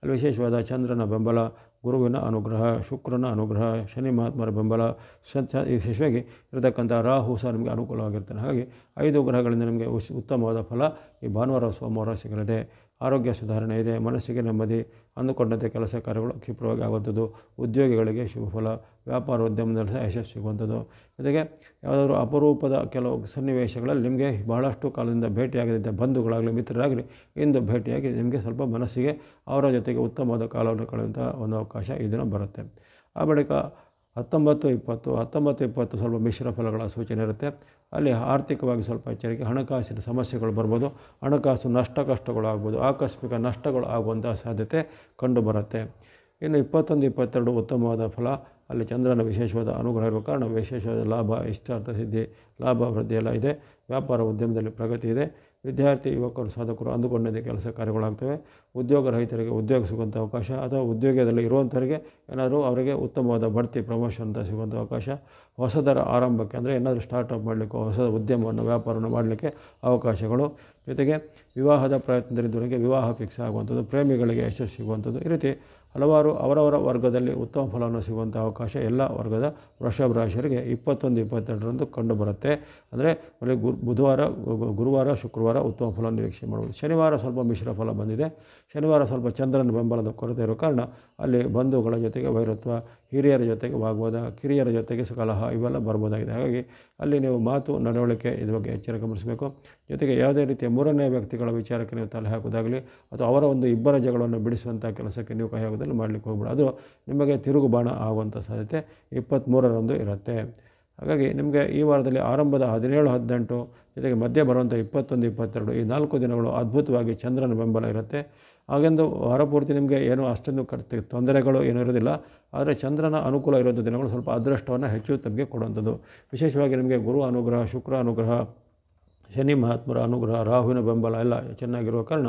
ಅಲ್ಲಿ ವಿಶೇಷವಾದ ಚಂದ್ರನ ಬೆಂಬಲ, ಗುರುವಿನ ಅನುಗ್ರಹ, ಶುಕ್ರನ ಅನುಗ್ರಹ, ಶನಿ ಮಹಾತ್ಮರ ಬೆಂಬಲ, ವಿಶೇಷವಾಗಿ ಇರತಕ್ಕಂಥ ರಾಹು ಸಹ ನಿಮಗೆ ಅನುಕೂಲವಾಗಿರ್ತಾನೆ. ಹಾಗಾಗಿ 5 ಗ್ರಹಗಳಿಂದ ನಿಮಗೆ ಉತ್ತಮವಾದ ಫಲ ಈ ಭಾನುವಾರ ಸೋಮವಾರ ಸಿಗಲಿದೆ. ಆರೋಗ್ಯ ಸುಧಾರಣೆ ಇದೆ, ಮನಸ್ಸಿಗೆ ನೆಮ್ಮದಿ, ಅಂದುಕೊಂಡಂತೆ ಕೆಲಸ ಕಾರ್ಯಗಳು ಕ್ಷಿಪ್ರವಾಗಿ ಆಗುವಂಥದ್ದು, ಉದ್ಯೋಗಿಗಳಿಗೆ ಶುಭ ಫಲ, ವ್ಯಾಪಾರ ಉದ್ಯಮದಲ್ಲಿ ಸಹ ಯಶಸ್ಸು ಸಿಗುವಂಥದ್ದು. ಜೊತೆಗೆ ಯಾವುದಾದ್ರೂ ಅಪರೂಪದ ಕೆಲವು ಸನ್ನಿವೇಶಗಳಲ್ಲಿ ನಿಮಗೆ ಬಹಳಷ್ಟು ಕಾಲದಿಂದ ಭೇಟಿಯಾಗದಿದ್ದ ಬಂಧುಗಳಾಗಲಿ ಮಿತ್ರರಾಗಲಿ ಇಂದು ಭೇಟಿಯಾಗಿ ನಿಮಗೆ ಸ್ವಲ್ಪ ಮನಸ್ಸಿಗೆ ಅವರ ಜೊತೆಗೆ ಉತ್ತಮವಾದ ಕಾಲವನ್ನು ಕಳೆಯುವಂಥ ಒಂದು ಅವಕಾಶ ಈ ದಿನ ಬರುತ್ತೆ. ಆ ಬಳಿಕ 19-20 ಸ್ವಲ್ಪ ಮಿಶ್ರ ಫಲಗಳ ಸೂಚನೆ ಇರುತ್ತೆ. ಅಲ್ಲಿ ಆರ್ಥಿಕವಾಗಿ ಸ್ವಲ್ಪ ಎಚ್ಚರಿಕೆ, ಹಣಕಾಸಿನ ಸಮಸ್ಯೆಗಳು ಬರ್ಬೋದು, ಹಣಕಾಸು ಕಷ್ಟಗಳು ಆಗ್ಬೋದು, ಆಕಸ್ಮಿಕ ನಷ್ಟಗಳು ಆಗುವಂಥ ಸಾಧ್ಯತೆ ಕಂಡು ಬರುತ್ತೆ. ಇನ್ನು 21-22 ಉತ್ತಮವಾದ ಫಲ. ಅಲ್ಲಿ ಚಂದ್ರನ ವಿಶೇಷವಾದ ಅನುಗ್ರಹ ಇರುವ ಕಾರಣ ವಿಶೇಷವಾದ ಲಾಭ, ಇಷ್ಟಾರ್ಥ ಸಿದ್ಧಿ, ಲಾಭ ವೃದ್ಧಿ ಎಲ್ಲ ಇದೆ. ವ್ಯಾಪಾರ ಉದ್ಯಮದಲ್ಲಿ ಪ್ರಗತಿ ಇದೆ. ವಿದ್ಯಾರ್ಥಿ ಯುವಕರು ಸಾಧಕರು ಅಂದುಕೊಂಡಂತೆ ಕೆಲಸ ಕಾರ್ಯಗಳಾಗ್ತವೆ. ಉದ್ಯೋಗ ರಹಿತರಿಗೆ ಉದ್ಯೋಗ ಸಿಗುವಂಥ ಅವಕಾಶ ಅಥವಾ ಉದ್ಯೋಗದಲ್ಲಿ ಇರುವಂಥವರಿಗೆ ಏನಾದರೂ ಅವರಿಗೆ ಉತ್ತಮವಾದ ಬಡ್ತಿ ಪ್ರಮೋಷನ್ ಅಂತ ಸಿಗುವಂಥ ಅವಕಾಶ. ಹೊಸದರ ಆರಂಭಕ್ಕೆ ಅಂದರೆ ಏನಾದರೂ ಸ್ಟಾರ್ಟಪ್ ಮಾಡಲಿಕ್ಕೆ, ಹೊಸ ಉದ್ಯಮವನ್ನು ವ್ಯಾಪಾರವನ್ನು ಮಾಡಲಿಕ್ಕೆ ಅವಕಾಶಗಳು. ಜೊತೆಗೆ ವಿವಾಹದ ಪ್ರಯತ್ನದಲ್ಲಿದ್ದವರಿಗೆ ವಿವಾಹ ಫಿಕ್ಸ್ ಆಗುವಂಥದ್ದು, ಪ್ರೇಮಿಗಳಿಗೆ ಯಶಸ್ಸು ಸಿಗುವಂಥದ್ದು, ಈ ರೀತಿ ಹಲವಾರು ಅವರವರ ವರ್ಗದಲ್ಲಿ ಉತ್ತಮ ಫಲವನ್ನು ಸಿಗುವಂಥ ಅವಕಾಶ ಎಲ್ಲ ವರ್ಗದ ವೃಷಭ ರಾಶಿಯರಿಗೆ 21-22ರಂದು ಕಂಡು ಬರುತ್ತೆ. ಅಂದರೆ ಗುರುವಾರ ಶುಕ್ರವಾರ ಉತ್ತಮ ಫಲ ನಿರೀಕ್ಷೆ ಮಾಡ್ಬೋದು. ಶನಿವಾರ ಸ್ವಲ್ಪ ಮಿಶ್ರ ಫಲ ಬಂದಿದೆ. ಶನಿವಾರ ಸ್ವಲ್ಪ ಚಂದ್ರನ ಬೆಂಬಲದ ಕೊರತೆ ಇರೋ ಕಾರಣ ಅಲ್ಲಿ ಬಂಧುಗಳ ಜೊತೆಗೆ ವೈರತ್ವ, ಹಿರಿಯರ ಜೊತೆಗೆ ವಾಗ್ವಾದ, ಕಿರಿಯರ ಜೊತೆಗೆ ಕಲಹ ಇವೆಲ್ಲ ಬರ್ಬೋದಾಗಿದೆ. ಹಾಗಾಗಿ ಅಲ್ಲಿ ನೀವು ಮಾತು ನಡವಳಿಕೆ ಇದ್ರ ಬಗ್ಗೆ ಎಚ್ಚರ ಗಮನಿಸಬೇಕು. ಜೊತೆಗೆ ಯಾವುದೇ ರೀತಿಯ ಮೂರನೇ ವ್ಯಕ್ತಿಗಳ ವಿಚಾರಕ್ಕೆ ನೀವು ತಲೆ ಹಾಕೋದಾಗಲಿ ಅಥವಾ ಅವರ ಒಂದು ಇಬ್ಬರ ಜಗಳವನ್ನು ಬಿಡಿಸುವಂಥ ಕೆಲಸಕ್ಕೆ ನೀವು ಕೈ ಹಾಕೋದಲ್ಲಿ ಮಾಡಲಿಕ್ಕೆ ಹೋಗ್ಬೇಡ. ಅದು ನಿಮಗೆ ತಿರುಗು ಬಾಣ ಆಗುವಂಥ ಸಾಧ್ಯತೆ 23ರಂದು ಇರುತ್ತೆ. ಹಾಗಾಗಿ ನಿಮಗೆ ಈ ವಾರದಲ್ಲಿ ಆರಂಭದ 17-18 ಜೊತೆಗೆ ಮಧ್ಯೆ ಬರುವಂಥ 21-22 ಈ 4 ದಿನಗಳು ಅದ್ಭುತವಾಗಿ ಚಂದ್ರನ ಬೆಂಬಲ ಇರುತ್ತೆ. ಹಾಗೆಂದು ವಾರಪೂರ್ತಿ ನಿಮಗೆ ಏನೂ ಅಷ್ಟೊಂದು ತೊಂದರೆಗಳು ಏನೂ ಇರೋದಿಲ್ಲ. ಆದರೆ ಚಂದ್ರನ ಅನುಕೂಲ ಇರೋಂಥ ದಿನಗಳು ಸ್ವಲ್ಪ ಅದೃಷ್ಟವನ್ನು ಹೆಚ್ಚು ತಮಗೆ ಕೊಡುವಂಥದ್ದು. ವಿಶೇಷವಾಗಿ ನಿಮಗೆ ಗುರು ಅನುಗ್ರಹ, ಶುಕ್ರ ಅನುಗ್ರಹ, ಶನಿ ಮಹಾತ್ಮರ ಅನುಗ್ರಹ, ರಾಹುವಿನ ಬೆಂಬಲ ಎಲ್ಲ ಚೆನ್ನಾಗಿರುವ ಕಾರಣ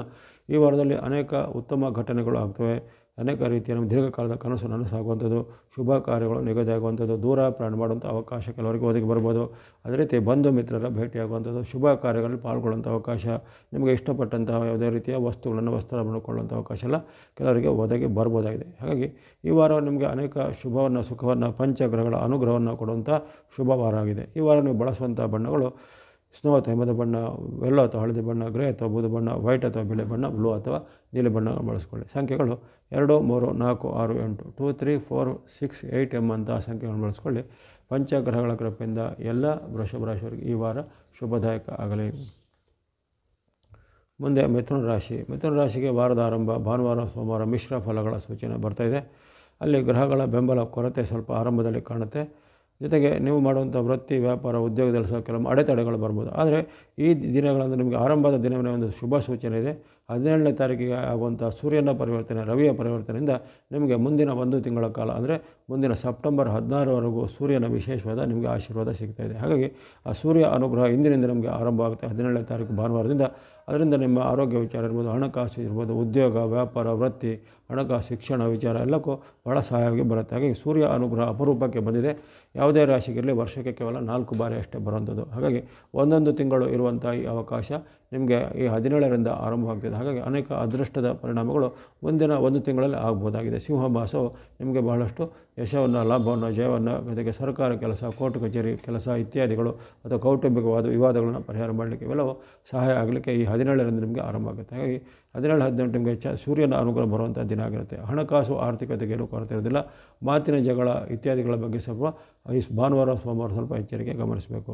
ಈ ವಾರದಲ್ಲಿ ಅನೇಕ ಉತ್ತಮ ಘಟನೆಗಳು ಆಗ್ತವೆ. ಅನೇಕ ರೀತಿಯ ದೀರ್ಘಕಾಲದ ಕನಸು ನನಸಾಗುವಂಥದ್ದು, ಶುಭ ಕಾರ್ಯಗಳು ನಿಗದಿಯಾಗುವಂಥದ್ದು, ದೂರ ಪ್ರಯಾಣ ಮಾಡುವಂಥ ಅವಕಾಶ ಕೆಲವರಿಗೆ ಒದಗಿ ಬರ್ಬೋದು. ಅದೇ ರೀತಿ ಬಂಧು ಮಿತ್ರರ ಭೇಟಿಯಾಗುವಂಥದ್ದು, ಶುಭ ಕಾರ್ಯಗಳಲ್ಲಿ ಪಾಲ್ಗೊಳ್ಳುವಂಥ ಅವಕಾಶ, ನಿಮಗೆ ಇಷ್ಟಪಟ್ಟಂತಹ ಯಾವುದೇ ರೀತಿಯ ವಸ್ತ್ರವನ್ನು ಕೊಳ್ಳುವಂಥ ಅವಕಾಶ ಎಲ್ಲ ಕೆಲವರಿಗೆ ಒದಗಿ ಬರ್ಬೋದಾಗಿದೆ. ಹಾಗಾಗಿ ಈ ವಾರ ನಿಮಗೆ ಅನೇಕ ಶುಭವನ್ನು, ಸುಖವನ್ನು, ಪಂಚಗ್ರಹಗಳ ಅನುಗ್ರಹವನ್ನು ಕೊಡುವಂಥ ಶುಭ ವಾರ ಆಗಿದೆ. ಈ ವಾರ ನೀವು ಬಳಸುವಂಥ ಬಣ್ಣಗಳು ಸ್ನೋ ಅಥವಾ ಹಿಮದ ಬಣ್ಣ, ಯೆಲ್ಲೋ ಅಥವಾ ಹಳದಿ ಬಣ್ಣ, ಗ್ರೇ ಅಥವಾ ಬೂದು ಬಣ್ಣ, ವೈಟ್ ಅಥವಾ ಬಿಳಿ ಬಣ್ಣ, ಬ್ಲೂ ಅಥವಾ ನೀಲಿ ಬಣ್ಣ ಬಳಸ್ಕೊಳ್ಳಿ. ಸಂಖ್ಯೆಗಳು 2, 3, 4, 6, 8, 2, 3, 4, 6, 8 ಎಂಬಂತಹ ಸಂಖ್ಯೆಗಳನ್ನು ಬಳಸ್ಕೊಳ್ಳಿ. ಪಂಚಗ್ರಹಗಳ ಕೃಪೆಯಿಂದ ಎಲ್ಲ ವೃಷಭ ರಾಶಿಯವರಿಗೆ ಈ ವಾರ ಶುಭದಾಯಕ ಆಗಲಿ. ಮುಂದೆ ಮಿಥುನ ರಾಶಿಗೆ ವಾರದ ಆರಂಭ ಭಾನುವಾರ ಸೋಮವಾರ ಮಿಶ್ರ ಫಲಗಳ ಸೂಚನೆ ಬರ್ತಾಯಿದೆ. ಅಲ್ಲಿ ಗ್ರಹಗಳ ಬೆಂಬಲ ಕೊರತೆ ಸ್ವಲ್ಪ ಆರಂಭದಲ್ಲಿ ಕಾಣುತ್ತೆ. ಜೊತೆಗೆ ನೀವು ಮಾಡುವಂಥ ವೃತ್ತಿ, ವ್ಯಾಪಾರ, ಉದ್ಯೋಗದಲ್ಲಿ ಸಹ ಕೆಲವು ಅಡೆತಡೆಗಳು ಬರ್ಬೋದು. ಆದರೆ ಈ ದಿನಗಳಂದು ನಿಮಗೆ ಆರಂಭದ ದಿನವೇ ಒಂದು ಶುಭ ಸೂಚನೆ ಇದೆ. 17ನೇ ತಾರೀಕಿಗೆ ಆಗುವಂಥ ಸೂರ್ಯನ ಪರಿವರ್ತನೆ, ರವಿಯ ಪರಿವರ್ತನೆಯಿಂದ ನಿಮಗೆ ಮುಂದಿನ 1 ತಿಂಗಳ ಕಾಲ ಅಂದರೆ ಮುಂದಿನ ಸೆಪ್ಟೆಂಬರ್ 16ರವರೆಗೂ ಸೂರ್ಯನ ವಿಶೇಷವಾದ ನಿಮಗೆ ಆಶೀರ್ವಾದ ಸಿಗ್ತಾಯಿದೆ. ಹಾಗಾಗಿ ಆ ಸೂರ್ಯ ಅನುಗ್ರಹ ಇಂದಿನಿಂದ ನಮಗೆ ಆರಂಭ ಆಗುತ್ತೆ 17ನೇ ತಾರೀಕು ಭಾನುವಾರದಿಂದ. ಅದರಿಂದ ನಿಮ್ಮ ಆರೋಗ್ಯ ವಿಚಾರ ಇರ್ಬೋದು, ಹಣಕಾಸು ಇರ್ಬೋದು, ಉದ್ಯೋಗ, ವ್ಯಾಪಾರ, ವೃತ್ತಿ, ಹಣಕಾಸು, ಶಿಕ್ಷಣ ವಿಚಾರ ಎಲ್ಲಕ್ಕೂ ಬಹಳ ಸಹಾಯವಾಗಿ ಬರುತ್ತೆ. ಹಾಗಾಗಿ ಸೂರ್ಯ ಅನುಗ್ರಹ ಅಪರೂಪಕ್ಕೆ ಬಂದಿದೆ. ಯಾವುದೇ ರಾಶಿಗಿರಲಿ ವರ್ಷಕ್ಕೆ ಕೇವಲ 4 ಬಾರಿ ಅಷ್ಟೇ ಬರುವಂಥದ್ದು. ಹಾಗಾಗಿ 1 ತಿಂಗಳು ಇರುವಂಥ ಈ ಅವಕಾಶ ನಿಮಗೆ ಈ 17ರಿಂದ ಆರಂಭವಾಗ್ತಿದೆ. ಹಾಗಾಗಿ ಅನೇಕ ಅದೃಷ್ಟದ ಪರಿಣಾಮಗಳು ಮುಂದಿನ 1 ತಿಂಗಳಲ್ಲಿ ಆಗ್ಬೋದಾಗಿದೆ. ಸಿಂಹ ಮಾಸವು ನಿಮಗೆ ಬಹಳಷ್ಟು ಯಶವನ್ನು, ಲಾಭವನ್ನು, ಜಯವನ್ನು, ಜೊತೆಗೆ ಸರ್ಕಾರ ಕೆಲಸ, ಕೋರ್ಟ್ ಕಚೇರಿ ಕೆಲಸ ಇತ್ಯಾದಿಗಳು ಅಥವಾ ಕೌಟುಂಬಿಕವಾದ ವಿವಾದಗಳನ್ನು ಪರಿಹಾರ ಮಾಡಲಿಕ್ಕೆ ಇವೆಲ್ಲವೂ ಸಹಾಯ ಆಗಲಿಕ್ಕೆ ಈ 17ರಿಂದ ನಿಮಗೆ ಆರಂಭ ಆಗುತ್ತೆ. ಹಾಗಾಗಿ 17-18 ನಿಮಗೆ ಸೂರ್ಯನ ಅನುಗ್ರಹ ಬರುವಂಥ ದಿನ ಆಗಿರುತ್ತೆ. ಹಣಕಾಸು ಆರ್ಥಿಕತೆಗೆ ಏನೂ ಕೊರತೆ ಇರೋದಿಲ್ಲ. ಮಾತಿನ ಜಗಳ ಇತ್ಯಾದಿಗಳ ಬಗ್ಗೆ ಸ್ವಲ್ಪ ಈ ಭಾನುವಾರ ಸೋಮವಾರ ಸ್ವಲ್ಪ ಎಚ್ಚರಿಕೆ ಗಮನಿಸಬೇಕು.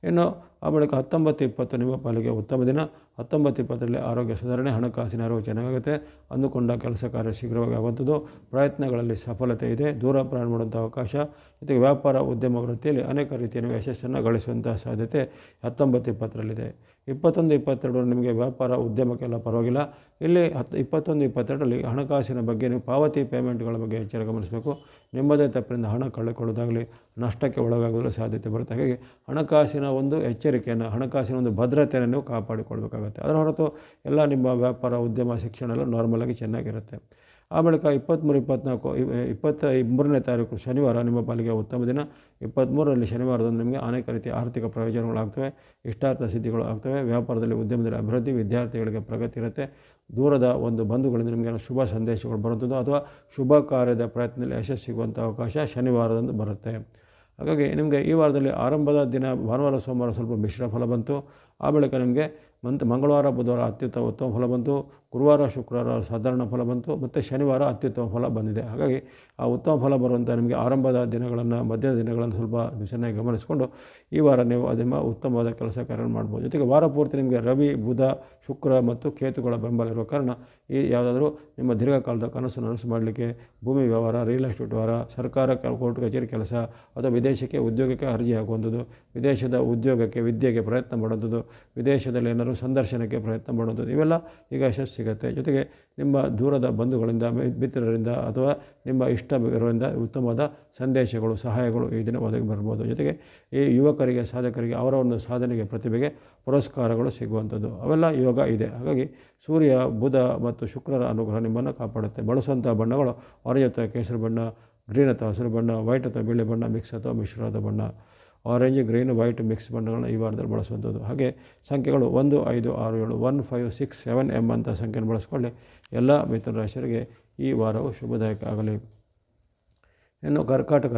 ಇನ್ನು ಆ ಬಳಿಕ 19-20 ನಿಮ್ಮ ಪಾಲಿಗೆ ಉತ್ತಮ ದಿನ. 19-20ರಲ್ಲಿ ಆರೋಗ್ಯ ಸುಧಾರಣೆ, ಹಣಕಾಸಿನ ಅರಿವು ಚೆನ್ನಾಗುತ್ತೆ. ಅಂದುಕೊಂಡ ಕೆಲಸ ಕಾರ್ಯ ಶೀಘ್ರವಾಗಿ ಆಗುವಂಥದ್ದು, ಪ್ರಯತ್ನಗಳಲ್ಲಿ ಸಫಲತೆ ಇದೆ. ದೂರ ಪ್ರಯಾಣ ಮಾಡುವಂಥ ಅವಕಾಶ, ಜೊತೆಗೆ ವ್ಯಾಪಾರ, ಉದ್ಯಮ, ವೃತ್ತಿಯಲ್ಲಿ ಅನೇಕ ರೀತಿಯ ಯಶಸ್ಸನ್ನು ಗಳಿಸುವಂಥ ಸಾಧ್ಯತೆ 19-20ರಲ್ಲಿದೆ. 21-22 ನಿಮಗೆ ವ್ಯಾಪಾರ, ಉದ್ಯಮಕ್ಕೆಲ್ಲ ಪರವಾಗಿಲ್ಲ. ಇಲ್ಲಿ 21, 22ರಲ್ಲಿ ಹಣಕಾಸಿನ ಬಗ್ಗೆ ನೀವು ಪಾವತಿ ಪೇಮೆಂಟ್ಗಳ ಬಗ್ಗೆ ಎಚ್ಚರ ಗಮನಿಸಬೇಕು. ನಿಮ್ಮದೇ ತಪ್ಪಿನಿಂದ ಹಣ ಕಳೆದುಕೊಳ್ಳೋದಾಗಲಿ ನಷ್ಟಕ್ಕೆ ಒಳಗಾಗಲು ಸಾಧ್ಯತೆ ಬರುತ್ತೆ. ಹಾಗಾಗಿ ಹಣಕಾಸಿನ ಒಂದು ಎಚ್ಚರಿಕೆಯನ್ನು, ಹಣಕಾಸಿನ ಒಂದು ಭದ್ರತೆಯನ್ನು ನೀವು ಕಾಪಾಡಿಕೊಳ್ಬೇಕಾಗುತ್ತೆ. ಅದರ ಹೊರತು ಎಲ್ಲ ನಿಮ್ಮ ವ್ಯಾಪಾರ, ಉದ್ಯಮ, ಶಿಕ್ಷಣ ಎಲ್ಲ ನಾರ್ಮಲಾಗಿ ಚೆನ್ನಾಗಿರುತ್ತೆ. ಆ ಬಳಿಕ 23, 24, 23ನೇ ತಾರೀಕು ಶನಿವಾರ ನಿಮ್ಮ ಪಾಲಿಗೆ ಉತ್ತಮ ದಿನ. 23ರಲ್ಲಿ ಶನಿವಾರದಂದು ನಿಮಗೆ ಅನೇಕ ರೀತಿಯ ಆರ್ಥಿಕ ಪ್ರಯೋಜನಗಳಾಗ್ತವೆ, ಇಷ್ಟಾರ್ಥ ಸಿದ್ಧಿಗಳು ಆಗ್ತವೆ, ವ್ಯಾಪಾರದಲ್ಲಿ, ಉದ್ಯಮದಲ್ಲಿ ಅಭಿವೃದ್ಧಿ, ವಿದ್ಯಾರ್ಥಿಗಳಿಗೆ ಪ್ರಗತಿ ಇರುತ್ತೆ. ದೂರದ ಒಂದು ಬಂಧುಗಳಿಂದ ನಿಮಗೆ ಶುಭ ಸಂದೇಶಗಳು ಬರುವಂಥದ್ದು ಅಥವಾ ಶುಭ ಕಾರ್ಯದ ಪ್ರಯತ್ನದಲ್ಲಿ ಯಶಸ್ಸು ಸಿಗುವಂಥ ಅವಕಾಶ ಶನಿವಾರದಂದು ಬರುತ್ತೆ. ಹಾಗಾಗಿ ನಿಮಗೆ ಈ ವಾರದಲ್ಲಿ ಆರಂಭದ ದಿನ ಭಾನುವಾರ, ಸೋಮವಾರ ಸ್ವಲ್ಪ ಮಿಶ್ರ ಫಲ ಬಂತು. ಆ ಬಳಿಕ ನಿಮಗೆ ಮಂಗಳವಾರ, ಬುಧವಾರ ಉತ್ತಮ ಫಲ ಬಂತು. ಗುರುವಾರ, ಶುಕ್ರವಾರ ಸಾಧಾರಣ ಫಲ ಬಂತು ಮತ್ತು ಶನಿವಾರ ಅತ್ಯುತ್ತಮ ಫಲ ಬಂದಿದೆ. ಹಾಗಾಗಿ ಆ ಉತ್ತಮ ಫಲ ಬರುವಂಥ ನಿಮಗೆ ಆರಂಭದ ದಿನಗಳನ್ನು, ಮಧ್ಯದ ದಿನಗಳನ್ನು ಸ್ವಲ್ಪ ಚೆನ್ನಾಗಿ ಗಮನಿಸಿಕೊಂಡು ಈ ವಾರ ನೀವು ನಿಮ್ಮ ಉತ್ತಮವಾದ ಕೆಲಸ ಕಾರ್ಯಗಳನ್ನು ಮಾಡ್ಬೋದು. ಜೊತೆಗೆ ವಾರ ಪೂರ್ತಿ ನಿಮಗೆ ರವಿ, ಬುಧ, ಶುಕ್ರ ಮತ್ತು ಕೇತುಗಳ ಬೆಂಬಲ ಇರುವ ಕಾರಣ ಈ ಯಾವುದಾದ್ರೂ ನಿಮ್ಮ ದೀರ್ಘಕಾಲದ ಕನಸು ನನಸು ಮಾಡಲಿಕ್ಕೆ, ಭೂಮಿ ವ್ಯವಹಾರ, ರಿಯಲ್ ಎಸ್ಟೇಟ್ ವ್ಯವಹಾರ, ಸರ್ಕಾರ, ಕೋರ್ಟ್ ಕಚೇರಿ ಕೆಲಸ ಅಥವಾ ವಿದೇಶಕ್ಕೆ ಉದ್ಯೋಗಕ್ಕೆ ಅರ್ಜಿ ಹಾಕುವಂಥದ್ದು, ವಿದೇಶದ ಉದ್ಯೋಗಕ್ಕೆ, ವಿದ್ಯೆಗೆ ಪ್ರಯತ್ನ ಮಾಡುವಂಥದ್ದು, ವಿದೇಶದಲ್ಲಿ ಏನಾದರೂ ಸಂದರ್ಶನಕ್ಕೆ ಪ್ರಯತ್ನ ಮಾಡುವಂಥದ್ದು, ಇವೆಲ್ಲ ಈಗ ಯಶಸ್ಸು ಸಿಗುತ್ತೆ. ಜೊತೆಗೆ ನಿಮ್ಮ ದೂರದ ಬಂಧುಗಳಿಂದ, ಮಿತ್ರರಿಂದ ಅಥವಾ ನಿಮ್ಮ ಇಷ್ಟವಿರೋರಿಂದ ಉತ್ತಮವಾದ ಸಂದೇಶಗಳು, ಸಹಾಯಗಳು ಈ ದಿನ ಒದಗಿ ಬರ್ಬೋದು. ಜೊತೆಗೆ ಈ ಯುವಕರಿಗೆ, ಸಾಧಕರಿಗೆ ಅವರ ಒಂದು ಸಾಧನೆಗೆ, ಪ್ರತಿಭೆಗೆ ಪುರಸ್ಕಾರಗಳು ಸಿಗುವಂಥದ್ದು ಅವೆಲ್ಲ ಯೋಗ ಇದೆ. ಹಾಗಾಗಿ ಸೂರ್ಯ, ಬುಧ ಮತ್ತು ಶುಕ್ರರ ಅನುಗ್ರಹ ನಿಮ್ಮನ್ನು ಕಾಪಾಡುತ್ತೆ. ಬಳಸುವಂಥ ಬಣ್ಣಗಳು ಆರೆಂಜ್ ಅಥವಾ ಕೇಸರಿ ಬಣ್ಣ, ಗ್ರೀನ್ ಅಥವಾ ಹಸಿರು ಬಣ್ಣ, ವೈಟ್ ಅಥವಾ ಬಿಳಿ ಬಣ್ಣ, ಮಿಕ್ಸ್ ಅಥವಾ ಮಿಶ್ರವಾದ ಬಣ್ಣ, ಆರೆಂಜ್, ಗ್ರೀನ್, ವೈಟ್ ಮಿಕ್ಸ್ ಬಣ್ಣಗಳನ್ನ ಈ ವಾರದಲ್ಲಿ ಬಳಸುವಂಥದ್ದು. ಹಾಗೆ ಸಂಖ್ಯೆಗಳು 1, 5, 6, 7, 1, 5, 6, 7 ಅಂತ ಸಂಖ್ಯೆಯನ್ನು ಬಳಸ್ಕೊಳ್ಳಿ. ಎಲ್ಲ ಮಿಥುನ ರಾಶಿಯರಿಗೆ ಈ ವಾರವು ಶುಭದಾಯಕ ಆಗಲಿ. ಇನ್ನು ಕರ್ಕಾಟಕ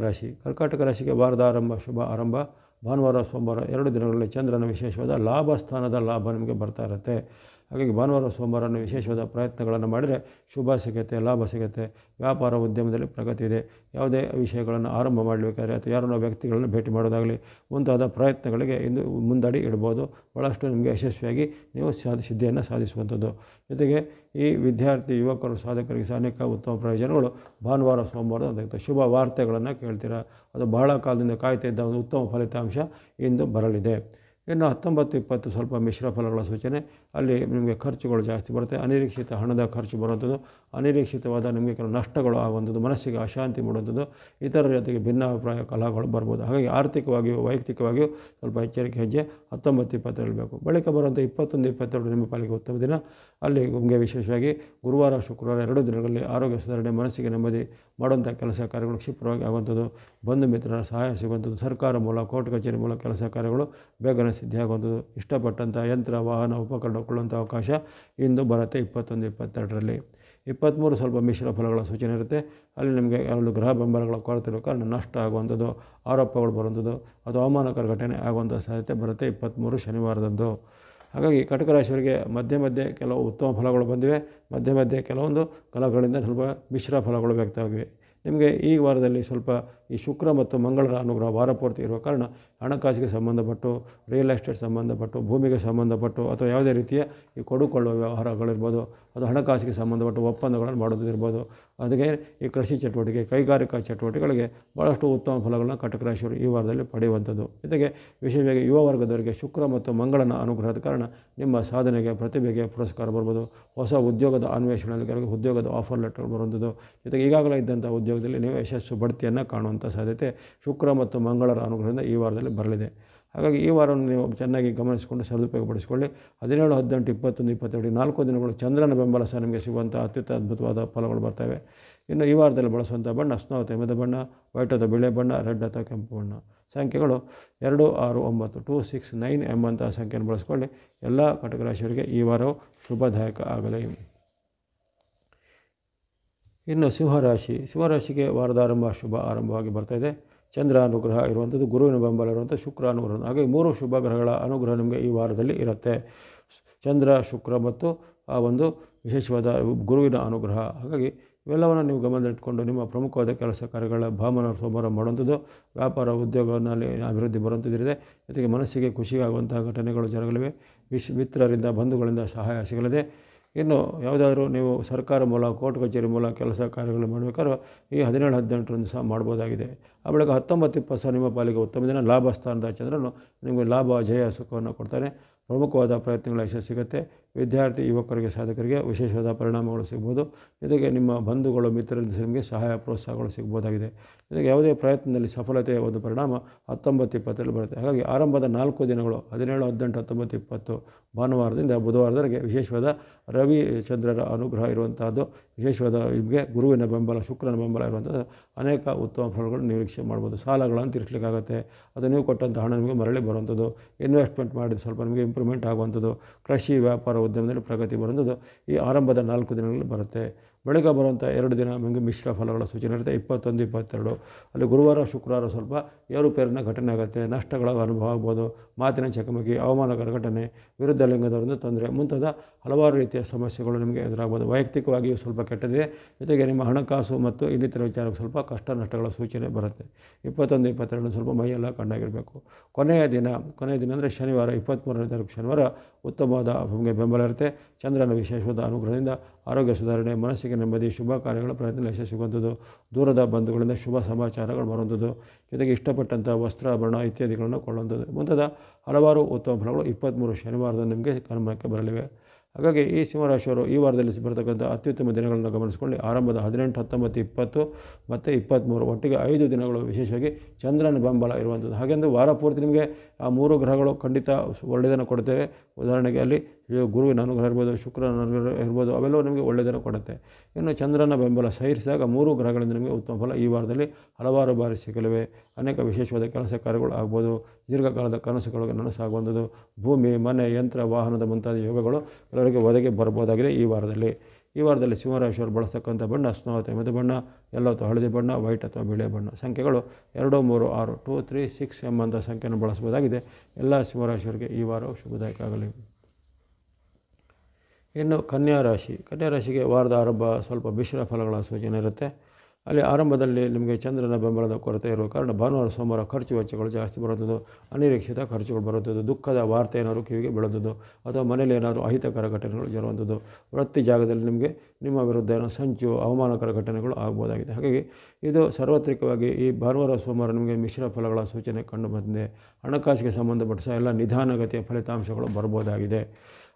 ರಾಶಿಗೆ ವಾರದ ಶುಭ ಆರಂಭ. ಭಾನುವಾರ, ಸೋಮವಾರ 2 ದಿನಗಳಲ್ಲಿ ಚಂದ್ರನ ವಿಶೇಷವಾದ ಲಾಭ ಸ್ಥಾನದ ಲಾಭ ನಿಮಗೆ ಬರ್ತಾ ಇರುತ್ತೆ. ಹಾಗಾಗಿ ಭಾನುವಾರ, ಸೋಮವಾರನ ವಿಶೇಷವಾದ ಪ್ರಯತ್ನಗಳನ್ನು ಮಾಡಿದರೆ ಶುಭ ಸಿಗುತ್ತೆ, ಲಾಭ ಸಿಗುತ್ತೆ. ವ್ಯಾಪಾರ, ಉದ್ಯಮದಲ್ಲಿ ಪ್ರಗತಿ ಇದೆ. ಯಾವುದೇ ವಿಷಯಗಳನ್ನು ಆರಂಭ ಮಾಡಬೇಕಾದ್ರೆ ಅಥವಾ ಯಾರನ್ನೋ ವ್ಯಕ್ತಿಗಳನ್ನು ಭೇಟಿ ಮಾಡೋದಾಗಲಿ ಮುಂತಾದ ಪ್ರಯತ್ನಗಳಿಗೆ ಇಂದು ಮುಂದಡಿ ಇಡ್ಬೋದು. ಭಾಳಷ್ಟು ನಿಮಗೆ ಯಶಸ್ವಿಯಾಗಿ ನೀವು ಸಿದ್ಧಿಯನ್ನು ಸಾಧಿಸುವಂಥದ್ದು. ಜೊತೆಗೆ ಈ ವಿದ್ಯಾರ್ಥಿ, ಯುವಕರು, ಸಾಧಕರಿಗೆ ಸಹ ಅನೇಕ ಉತ್ತಮ ಪ್ರಯೋಜನಗಳು ಭಾನುವಾರ, ಸೋಮವಾರ ಅಂತ ಶುಭ ವಾರ್ತೆಗಳನ್ನು ಕೇಳ್ತೀರಾ. ಅದು ಬಹಳ ಕಾಲದಿಂದ ಕಾಯ್ತಿದ್ದ ಒಂದು ಉತ್ತಮ ಫಲಿತಾಂಶ ಇಂದು ಬರಲಿದೆ. ಇನ್ನು 19, 20 ಸ್ವಲ್ಪ ಮಿಶ್ರ ಫಲಗಳ ಸೂಚನೆ. ಅಲ್ಲಿ ನಿಮಗೆ ಖರ್ಚುಗಳು ಜಾಸ್ತಿ ಬರುತ್ತೆ. ಅನಿರೀಕ್ಷಿತ ಹಣದ ಖರ್ಚು ಬರುವಂಥದ್ದು, ಅನಿರೀಕ್ಷಿತವಾದ ನಿಮಗೆ ಕೆಲವು ನಷ್ಟಗಳು ಆಗುವಂಥದ್ದು, ಮನಸ್ಸಿಗೆ ಅಶಾಂತಿ ಮೂಡುವಂಥದ್ದು, ಇತರರ ಜೊತೆಗೆ ಭಿನ್ನಾಭಿಪ್ರಾಯ ಕಲಹಗಳು ಬರ್ಬೋದು. ಹಾಗಾಗಿ ಆರ್ಥಿಕವಾಗಿಯೂ ವೈಯಕ್ತಿಕವಾಗಿಯೂ ಸ್ವಲ್ಪ ಎಚ್ಚರಿಕೆ ಹೆಜ್ಜೆ 19, 20 ಇರಬೇಕು. ಬಳಿಕ ಬರುವಂಥ 21, 22 ನಿಮ್ಮ ಪಾಲಿಗೆ ಉತ್ತಮ ದಿನ. ಅಲ್ಲಿ ನಿಮಗೆ ವಿಶೇಷವಾಗಿ ಗುರುವಾರ, ಶುಕ್ರವಾರ 2 ದಿನಗಳಲ್ಲಿ ಆರೋಗ್ಯ ಸುಧಾರಣೆ, ಮನಸ್ಸಿಗೆ ನೆಮ್ಮದಿ, ಮಾಡುವಂಥ ಕೆಲಸ ಕಾರ್ಯಗಳು ಕ್ಷಿಪ್ರವಾಗಿ ಆಗುವಂಥದ್ದು, ಬಂಧು ಮಿತ್ರರ ಸಹಾಯ ಸಿಗುವಂಥದ್ದು, ಸರ್ಕಾರ ಮೂಲ, ಕೋರ್ಟ್ ಕಚೇರಿ ಮೂಲ ಕೆಲಸ ಕಾರ್ಯಗಳು ಬೇಗನೆ ಸಿದ್ಧಿಯಾಗುವಂಥದ್ದು, ಇಷ್ಟಪಟ್ಟಂಥ ಯಂತ್ರ, ವಾಹನ, ಉಪಕರಣ ಕೊಳ್ಳುವಂಥ ಅವಕಾಶ ಇಂದು ಬರುತ್ತೆ 21, 22ರಲ್ಲಿ. 23 ಸ್ವಲ್ಪ ಮಿಶ್ರ ಫಲಗಳ ಸೂಚನೆ ಇರುತ್ತೆ. ಅಲ್ಲಿ ನಿಮಗೆ ಎರಡು ಗ್ರಹ ಬೆಂಬಲಗಳ ಕೊರತೆ ಇರೋ ಕಾರಣ ನಷ್ಟ ಆಗುವಂಥದ್ದು, ಆರೋಪಗಳು ಬರುವಂಥದ್ದು ಅಥವಾ ಅವಮಾನಕರ ಘಟನೆ ಆಗುವಂಥ ಸಾಧ್ಯತೆ ಬರುತ್ತೆ 23 ಶನಿವಾರದಂದು. ಹಾಗಾಗಿ ಕಟಕ ರಾಶಿಯವರಿಗೆ ಮಧ್ಯೆ ಕೆಲವು ಉತ್ತಮ ಫಲಗಳು ಬಂದಿವೆ, ಮಧ್ಯೆ ಕೆಲವೊಂದು ಫಲಗಳಿಂದ ಸ್ವಲ್ಪ ಮಿಶ್ರ ಫಲಗಳು ವ್ಯಕ್ತವಾಗಿವೆ. ನಿಮಗೆ ಈ ವಾರದಲ್ಲಿ ಸ್ವಲ್ಪ ಈ ಶುಕ್ರ ಮತ್ತು ಮಂಗಳರ ಅನುಗ್ರಹ ವಾರ ಪೂರ್ತಿ ಇರುವ ಕಾರಣ ಹಣಕಾಸಿಗೆ ಸಂಬಂಧಪಟ್ಟು, ರಿಯಲ್ ಎಸ್ಟೇಟ್ ಸಂಬಂಧಪಟ್ಟು, ಭೂಮಿಗೆ ಸಂಬಂಧಪಟ್ಟು ಅಥವಾ ಯಾವುದೇ ರೀತಿಯ ಈ ಕೊಡುಕೊಳ್ಳುವ ವ್ಯವಹಾರಗಳಿರ್ಬೋದು, ಅದು ಹಣಕಾಸಿಗೆ ಸಂಬಂಧಪಟ್ಟ ಒಪ್ಪಂದಗಳನ್ನು ಮಾಡೋದಿರ್ಬೋದು. ಅದಕ್ಕೆ ಈ ಕೃಷಿ ಚಟುವಟಿಕೆ, ಕೈಗಾರಿಕಾ ಚಟುವಟಿಕೆಗಳಿಗೆ ಭಾಳಷ್ಟು ಉತ್ತಮ ಫಲಗಳನ್ನು ಕಟಕ ರಾಶಿಯವರು ಈ ವಾರದಲ್ಲಿ ಪಡೆಯುವಂಥದ್ದು. ಜೊತೆಗೆ ವಿಶೇಷವಾಗಿ ಯುವ ವರ್ಗದವರಿಗೆ ಶುಕ್ರ ಮತ್ತು ಮಂಗಳನ ಅನುಗ್ರಹದ ಕಾರಣ ನಿಮ್ಮ ಸಾಧನೆಗೆ, ಪ್ರತಿಭೆಗೆ ಪುರಸ್ಕಾರ ಬರ್ಬೋದು. ಹೊಸ ಉದ್ಯೋಗದ ಅನ್ವೇಷಣೆಗಳಿಗೆ ಉದ್ಯೋಗದ ಆಫರ್ ಲೆಟರ್ ಬರುವಂಥದ್ದು. ಜೊತೆಗೆ ಈಗಾಗಲೇ ಇದ್ದಂಥ ಉದ್ಯೋಗದಲ್ಲಿ ನೀವು ಯಶಸ್ಸು ಬಡ್ತಿಯನ್ನು ಕಾಣುವಂಥ ಸಾಧ್ಯತೆ ಶುಕ್ರ ಮತ್ತು ಮಂಗಳರ ಅನುಗ್ರಹದಿಂದ ಈ ವಾರದಲ್ಲಿ ಬರಲಿದೆ. ಹಾಗಾಗಿ ಈ ವಾರವನ್ನು ನೀವು ಚೆನ್ನಾಗಿ ಗಮನಿಸಿಕೊಂಡು ಸದುಪಯೋಗಪಡಿಸಿಕೊಳ್ಳಿ. 17, 18, 21, 22 4 ದಿನಗಳು ಚಂದ್ರನ ಬೆಂಬಲ ಸಹ ನಿಮಗೆ ಸಿಗುವಂಥ ಅದ್ಭುತವಾದ ಫಲಗಳು ಬರ್ತವೆ. ಇನ್ನು ಈ ವಾರದಲ್ಲಿ ಬಳಸುವಂಥ ಬಣ್ಣ ಸ್ನೋ ಅಥವಾ ಹಿಮದ ಬಣ್ಣ, ವೈಟ್ ಅಥವಾ ಬಿಳೆ ಬಣ್ಣ, ರೆಡ್ ಅಥವಾ ಕೆಂಪು ಬಣ್ಣ. ಸಂಖ್ಯೆಗಳು 2, 6, 9, 2, 6, 9 ಎಂಬಂಥ ಸಂಖ್ಯೆಯನ್ನು ಬಳಸಿಕೊಳ್ಳಿ. ಎಲ್ಲ ಕಟಕ ರಾಶಿಯವರಿಗೆ ಈ ವಾರವು ಶುಭದಾಯಕ ಆಗಲಿ. ಇನ್ನು ಸಿಂಹರಾಶಿಗೆ ವಾರದ ಶುಭ ಆರಂಭವಾಗಿ ಬರ್ತಾಯಿದೆ. ಚಂದ್ರ ಅನುಗ್ರಹ ಇರುವಂಥದ್ದು, ಗುರುವಿನ ಬೆಂಬಲ ಇರುವಂಥ ಶುಕ್ರ ಅನುಗ್ರಹ. ಹಾಗೆ 3 ಶುಭ ಗ್ರಹಗಳ ಅನುಗ್ರಹ ನಿಮಗೆ ಈ ವಾರದಲ್ಲಿ ಇರುತ್ತೆ. ಚಂದ್ರ, ಶುಕ್ರ ಮತ್ತು ಆ ಒಂದು ವಿಶೇಷವಾದ ಗುರುವಿನ ಅನುಗ್ರಹ. ಹಾಗಾಗಿ ಇವೆಲ್ಲವನ್ನು ನೀವು ಗಮನದಲ್ಲಿಟ್ಕೊಂಡು ನಿಮ್ಮ ಪ್ರಮುಖವಾದ ಕೆಲಸ ಕಾರ್ಯಗಳ ಭಾವನ ಸೋಮವಾರ ಮಾಡುವಂಥದ್ದು, ವ್ಯಾಪಾರ ಉದ್ಯೋಗದಲ್ಲಿ ಅಭಿವೃದ್ಧಿ ಬರುವಂಥದ್ದಿದೆ. ಜೊತೆಗೆ ಮನಸ್ಸಿಗೆ ಖುಷಿಯಾಗುವಂಥ ಘಟನೆಗಳು ಜರಗಲಿವೆ. ಮಿತ್ರರಿಂದ, ಬಂಧುಗಳಿಂದ ಸಹಾಯ ಸಿಗಲಿದೆ. ಇನ್ನು ಯಾವುದಾದ್ರೂ ನೀವು ಸರ್ಕಾರ ಮೂಲ, ಕೋರ್ಟ್ ಕಚೇರಿ ಮೂಲ ಕೆಲಸ ಕಾರ್ಯಗಳು ಮಾಡಬೇಕಾದ್ರೂ ಈ 17, 18ರಂದು ಸಹ ಮಾಡ್ಬೋದಾಗಿದೆ. ಆ ಬಳಿಕ 19, 20 ಸಹ ನಿಮ್ಮ ಪಾಲಿಗೆ ಉತ್ತಮ ದಿನ. ಲಾಭ ಸ್ಥಾನದ ಚಂದ್ರನು ನಿಮಗೆ ಲಾಭ, ಜಯ, ಸುಖವನ್ನು ಕೊಡ್ತಾನೆ. ಪ್ರಮುಖವಾದ ಪ್ರಯತ್ನಗಳ ಯಶಸ್ಸು ಸಿಗುತ್ತೆ. ವಿದ್ಯಾರ್ಥಿ ಯುವಕರಿಗೆ ಸಾಧಕರಿಗೆ ವಿಶೇಷವಾದ ಪರಿಣಾಮಗಳು ಸಿಗ್ಬೋದು. ಜೊತೆಗೆ ನಿಮ್ಮ ಬಂಧುಗಳು ಮಿತ್ರರಿಂದ ನಿಮಗೆ ಸಹಾಯ ಪ್ರೋತ್ಸಾಹಗಳು ಸಿಗ್ಬೋದಾಗಿದೆ. ಜೊತೆಗೆ ಯಾವುದೇ ಪ್ರಯತ್ನದಲ್ಲಿ ಸಫಲತೆಯ ಒಂದು ಪರಿಣಾಮ 19-20ರಲ್ಲಿ ಬರುತ್ತೆ. ಹಾಗಾಗಿ ಆರಂಭದ 4 ದಿನಗಳು 17, 18, 19, 20 ಭಾನುವಾರದಿಂದ ಬುಧವಾರದವರೆಗೆ ವಿಶೇಷವಾದ ರವಿ ಚಂದ್ರರ ಅನುಗ್ರಹ ಇರುವಂತಹದ್ದು, ವಿಶೇಷವಾದ ನಿಮಗೆ ಗುರುವಿನ ಬೆಂಬಲ, ಶುಕ್ರನ ಬೆಂಬಲ ಇರುವಂಥದ್ದು ಅನೇಕ ಉತ್ತಮ ಫಲಗಳು ನಿರೀಕ್ಷೆ ಮಾಡ್ಬೋದು. ಸಾಲಗಳನ್ನು ತೀರಿಸಲಿಕ್ಕಾಗುತ್ತೆ, ಅದು ನೀವು ಕೊಟ್ಟಂಥ ಹಣ ನಿಮಗೆ ಮರಳಿ ಬರುವಂಥದ್ದು, ಇನ್ವೆಸ್ಟ್ಮೆಂಟ್ ಮಾಡಿದ ಸ್ವಲ್ಪ ನಿಮಗೆ ಇಂಪ್ರೂವ್ಮೆಂಟ್ ಆಗುವಂಥದ್ದು, ಕೃಷಿ ವ್ಯಾಪಾರ ಉದ್ಯಮದಲ್ಲಿ ಪ್ರಗತಿ ಬರುವಂಥದ್ದು ಈ ಆರಂಭದ 4 ದಿನಗಳಲ್ಲಿ ಬರುತ್ತೆ. ಬೆಳಗ್ಗೆ ಬರುವಂಥ 2 ದಿನ ನಿಮಗೆ ಮಿಶ್ರ ಫಲಗಳ ಸೂಚನೆ ಇರುತ್ತೆ. 21, 22 ಅಲ್ಲಿ ಗುರುವಾರ ಶುಕ್ರವಾರ ಸ್ವಲ್ಪ ಏರುಪೇರಿನ ಘಟನೆ ಆಗುತ್ತೆ, ನಷ್ಟಗಳ ಅನುಭವ ಆಗ್ಬೋದು, ಮಾತಿನ ಚಕಮಕಿ, ಅವಮಾನಕರ ಘಟನೆ, ವಿರುದ್ಧ ಲಿಂಗದವರಿಂದ ತೊಂದರೆ ಮುಂತಾದ ಹಲವಾರು ರೀತಿಯ ಸಮಸ್ಯೆಗಳು ನಿಮಗೆ ಎದುರಾಗ್ಬೋದು. ವೈಯಕ್ತಿಕವಾಗಿಯೂ ಸ್ವಲ್ಪ ಕೆಟ್ಟದಿದೆ, ಜೊತೆಗೆ ನಿಮ್ಮ ಹಣಕಾಸು ಮತ್ತು ಇನ್ನಿತರ ವಿಚಾರಕ್ಕೆ ಸ್ವಲ್ಪ ಕಷ್ಟ ನಷ್ಟಗಳ ಸೂಚನೆ ಬರುತ್ತೆ. 21, 22 ಸ್ವಲ್ಪ ಮೈಯೆಲ್ಲ ಕಣ್ಣಾಗಿರಬೇಕು. ಕೊನೆಯ ದಿನ ಅಂದರೆ ಶನಿವಾರ 23ನೇ ತಾರೀಕು ಶನಿವಾರ ಉತ್ತಮವಾದ ನಿಮಗೆ ಬೆಂಬಲ ಇರುತ್ತೆ. ಚಂದ್ರನ ವಿಶೇಷವಾದ ಅನುಗ್ರಹದಿಂದ ಆರೋಗ್ಯ ಸುಧಾರಣೆ, ಮನಸ್ಸಿಗೆ ನೆಮ್ಮದಿ, ಶುಭ ಕಾರ್ಯಗಳ ಪ್ರಯತ್ನ ಯಶಸ್ವಿಗುವಂಥದ್ದು, ದೂರದ ಬಂಧುಗಳಿಂದ ಶುಭ ಸಮಾಚಾರಗಳು ಬರುವಂಥದ್ದು, ಜೊತೆಗೆ ಇಷ್ಟಪಟ್ಟಂಥ ವಸ್ತ್ರಾಭರಣ ಇತ್ಯಾದಿಗಳನ್ನು ಕೊಳ್ಳುವಂಥದ್ದು ಮುಂತಾದ ಹಲವಾರು ಉತ್ತಮ ಫಲಗಳು 23 ಶನಿವಾರದ ನಿಮಗೆ ಗಮನಕ್ಕೆ ಬರಲಿವೆ. ಹಾಗಾಗಿ ಈ ಸಿಂಹರಾಶಿಯವರು ಈ ವಾರದಲ್ಲಿ ಬರತಕ್ಕಂಥ ಅತ್ಯುತ್ತಮ ದಿನಗಳನ್ನು ಗಮನಿಸಿಕೊಳ್ಳಿ. ಆರಂಭದ 18, 19, 20 ಮತ್ತು 23 ಒಟ್ಟಿಗೆ 5 ದಿನಗಳು ವಿಶೇಷವಾಗಿ ಚಂದ್ರನ ಬೆಂಬಲ ಇರುವಂಥದ್ದು. ಹಾಗೆಂದು ವಾರ ಪೂರ್ತಿ ನಿಮಗೆ ಆ 3 ಗ್ರಹಗಳು ಖಂಡಿತ ಒಳ್ಳೆಯದನ್ನು ಕೊಡುತ್ತೇವೆ. ಉದಾಹರಣೆಗೆ ಅಲ್ಲಿ ಗುರುವಿನ ಅನುಗ್ರಹ ಇರ್ಬೋದು, ಶುಕ್ರನ ಅನುಗ್ರಹ ಇರ್ಬೋದು, ಅವೆಲ್ಲವೂ ನಿಮಗೆ ಒಳ್ಳೆಯದನ್ನು ಕೊಡುತ್ತೆ. ಇನ್ನು ಚಂದ್ರನ ಬೆಂಬಲ ಸೇರಿಸಿದಾಗ 3 ಗ್ರಹಗಳಿಂದ ನಿಮಗೆ ಉತ್ತಮ ಫಲ ಈ ವಾರದಲ್ಲಿ ಹಲವಾರು ಬಾರಿ ಸಿಗಲಿವೆ. ಅನೇಕ ವಿಶೇಷವಾದ ಕೆಲಸ ಕಾರ್ಯಗಳು ಆಗ್ಬೋದು, ದೀರ್ಘಕಾಲದ ಕನಸುಗಳಿಗೆ ನನಸಾಗುವಂಥದ್ದು, ಭೂಮಿ, ಮನೆ, ಯಂತ್ರ, ವಾಹನದ ಮುಂತಾದ ಯೋಗಗಳು ಎಲ್ಲರಿಗೆ ಒದಗಿ ಬರ್ಬೋದಾಗಿದೆ ಈ ವಾರದಲ್ಲಿ. ಈ ವಾರದಲ್ಲಿ ಸಿಂಹರಾಶಿಯವರು ಬಳಸ್ತಕ್ಕಂಥ ಬಣ್ಣ ಸ್ನೋ ಅಥವಾ ಮೆದು ಬಣ್ಣ, ಯೆಲ್ಲೋ ಅಥವಾ ಹಳದಿ ಬಣ್ಣ, ವೈಟ್ ಅಥವಾ ಬಿಳಿಯ ಬಣ್ಣ. ಸಂಖ್ಯೆಗಳು 2, 3, 6, 2, 3, 6 ಎಂಬಂಥ ಸಂಖ್ಯೆಯನ್ನು ಬಳಸಬಹುದಾಗಿದೆ. ಎಲ್ಲ ಸಿಂಹರಾಶಿಯವರಿಗೆ ಈ ವಾರವು ಶುಭದಾಯಕ ಆಗಲಿ. ಇನ್ನು ಕನ್ಯಾ ರಾಶಿಗೆ ವಾರದ ಆರಂಭ ಸ್ವಲ್ಪ ಮಿಶ್ರ ಫಲಗಳ ಸೂಚನೆ ಇರುತ್ತೆ. ಅಲ್ಲಿ ಆರಂಭದಲ್ಲಿ ನಿಮಗೆ ಚಂದ್ರನ ಬೆಂಬಲದ ಕೊರತೆ ಇರುವ ಕಾರಣ ಭಾನುವಾರ ಸೋಮವಾರ ಖರ್ಚು ವೆಚ್ಚಗಳು ಜಾಸ್ತಿ ಬರುವಂಥದ್ದು, ಅನಿರೀಕ್ಷಿತ ಖರ್ಚುಗಳು ಬರುವಂಥದ್ದು, ದುಃಖದ ವಾರ್ತೆ ಏನಾದರೂ ಕಿವಿಗೆ ಬೀಳುವಂಥದ್ದು ಅಥವಾ ಮನೇಲಿ ಏನಾದರೂ ಅಹಿತಕರ ಘಟನೆಗಳು ಜರುವಂಥದ್ದು, ವೃತ್ತಿ ಜಾಗದಲ್ಲಿ ನಿಮಗೆ ನಿಮ್ಮ ವಿರುದ್ಧ ಏನೋ ಸಂಚು, ಅವಮಾನಕರ ಘಟನೆಗಳು ಆಗ್ಬೋದಾಗಿದೆ. ಹಾಗಾಗಿ ಇದು ಸಾರ್ವತ್ರಿಕವಾಗಿ ಈ ಭಾನುವಾರ ಸೋಮವಾರ ನಿಮಗೆ ಮಿಶ್ರ ಫಲಗಳ ಸೂಚನೆ ಕಂಡು ಬಂದಿದೆ. ಹಣಕಾಸಿಗೆ ಸಂಬಂಧಪಟ್ಟ ಸಹ ಎಲ್ಲ ನಿಧಾನಗತಿಯ ಫಲಿತಾಂಶಗಳು ಬರ್ಬೋದಾಗಿದೆ.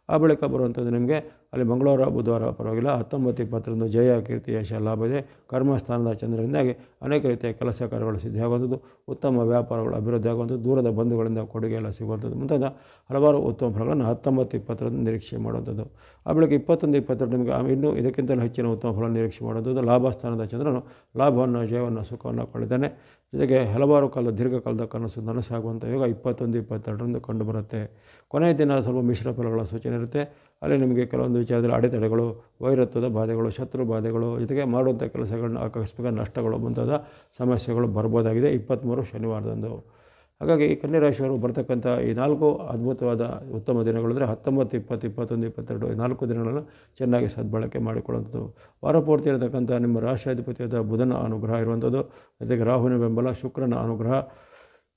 ಆ ಬಳಿಕ ಬರುವಂಥದ್ದು ನಿಮಗೆ ಅಲ್ಲಿ ಮಂಗಳವಾರ ಬುಧವಾರ ಪರವಾಗಿಲ್ಲ. 19, 20ರಂದು ಜಯ, ಕೀರ್ತಿ, ಯಶ, ಲಾಭ ಇದೆ. ಕರ್ಮಸ್ಥಾನದ ಚಂದ್ರರಿಂದಾಗಿ ಅನೇಕ ರೀತಿಯ ಕೆಲಸ ಕಾರ್ಯಗಳು ಸಿದ್ಧಿಯಾಗುವಂಥದ್ದು, ಉತ್ತಮ ವ್ಯಾಪಾರಗಳು ಅಭಿವೃದ್ಧಿ ಆಗುವಂಥದ್ದು, ದೂರದ ಬಂಧುಗಳಿಂದ ಕೊಡುಗೆ ಎಲ್ಲ ಸಿಗುವಂಥದ್ದು ಮುಂತಾದ ಹಲವಾರು ಉತ್ತಮ ಫಲಗಳನ್ನು 19, 20ರಂದು ನಿರೀಕ್ಷೆ ಮಾಡುವಂಥದ್ದು. ಆ ಬಳಿಕ 21, 22 ನಿಮಗೆ ಇನ್ನೂ ಇದಕ್ಕಿಂತಲೂ ಹೆಚ್ಚಿನ ಉತ್ತಮ ಫಲ ನಿರೀಕ್ಷೆ ಮಾಡುವಂಥದ್ದು. ಲಾಭಸ್ಥಾನದ ಚಂದ್ರನು ಲಾಭವನ್ನು, ಜಯವನ್ನು, ಸುಖವನ್ನು ಕೊಳ್ಳಿದ್ದಾನೆ. ಜೊತೆಗೆ ಹಲವಾರು ದೀರ್ಘಕಾಲದ ಕನಸು ನನಸಾಗುವಂಥ ಯೋಗ 21, 22ರಂದು ಕಂಡುಬರುತ್ತೆ. ಕೊನೆಯ ದಿನ ಸ್ವಲ್ಪ ಮಿಶ್ರ ಫಲಗಳ ಸೂಚನೆ ಇರುತ್ತೆ. ಅಲ್ಲಿ ನಿಮಗೆ ಕೆಲವೊಂದು ವಿಚಾರದಲ್ಲಿ ಅಡೆತಡೆಗಳು, ವೈರತ್ವದ ಬಾಧೆಗಳು, ಶತ್ರು ಬಾಧೆಗಳು, ಜೊತೆಗೆ ಮಾಡುವಂಥ ಕೆಲಸಗಳನ್ನ ಆಕಸ್ಮಿಕ ನಷ್ಟಗಳು ಮುಂತಾದ ಸಮಸ್ಯೆಗಳು ಬರ್ಬೋದಾಗಿದೆ 23 ಶನಿವಾರದಂದು. ಹಾಗಾಗಿ ಈ ಕನ್ಯಾ ರಾಶಿಯವರು ಬರ್ತಕ್ಕಂಥ ಈ 4 ಅದ್ಭುತವಾದ ಉತ್ತಮ ದಿನಗಳು ಅಂದರೆ 19, 20, 21, 22 ಈ 4 ದಿನಗಳನ್ನು ಚೆನ್ನಾಗಿ ಸದ್ಬಳಕೆ ಮಾಡಿಕೊಳ್ಳುವಂಥದ್ದು. ವಾರ ಪೂರ್ತಿ ಇರತಕ್ಕಂಥ ನಿಮ್ಮ ರಾಷ್ಟ್ರಾಧಿಪತಿಯಾದ ಬುಧನ ಅನುಗ್ರಹ ಇರುವಂಥದ್ದು, ಜೊತೆಗೆ ರಾಹುವಿನ ಬೆಂಬಲ, ಶುಕ್ರನ ಅನುಗ್ರಹ,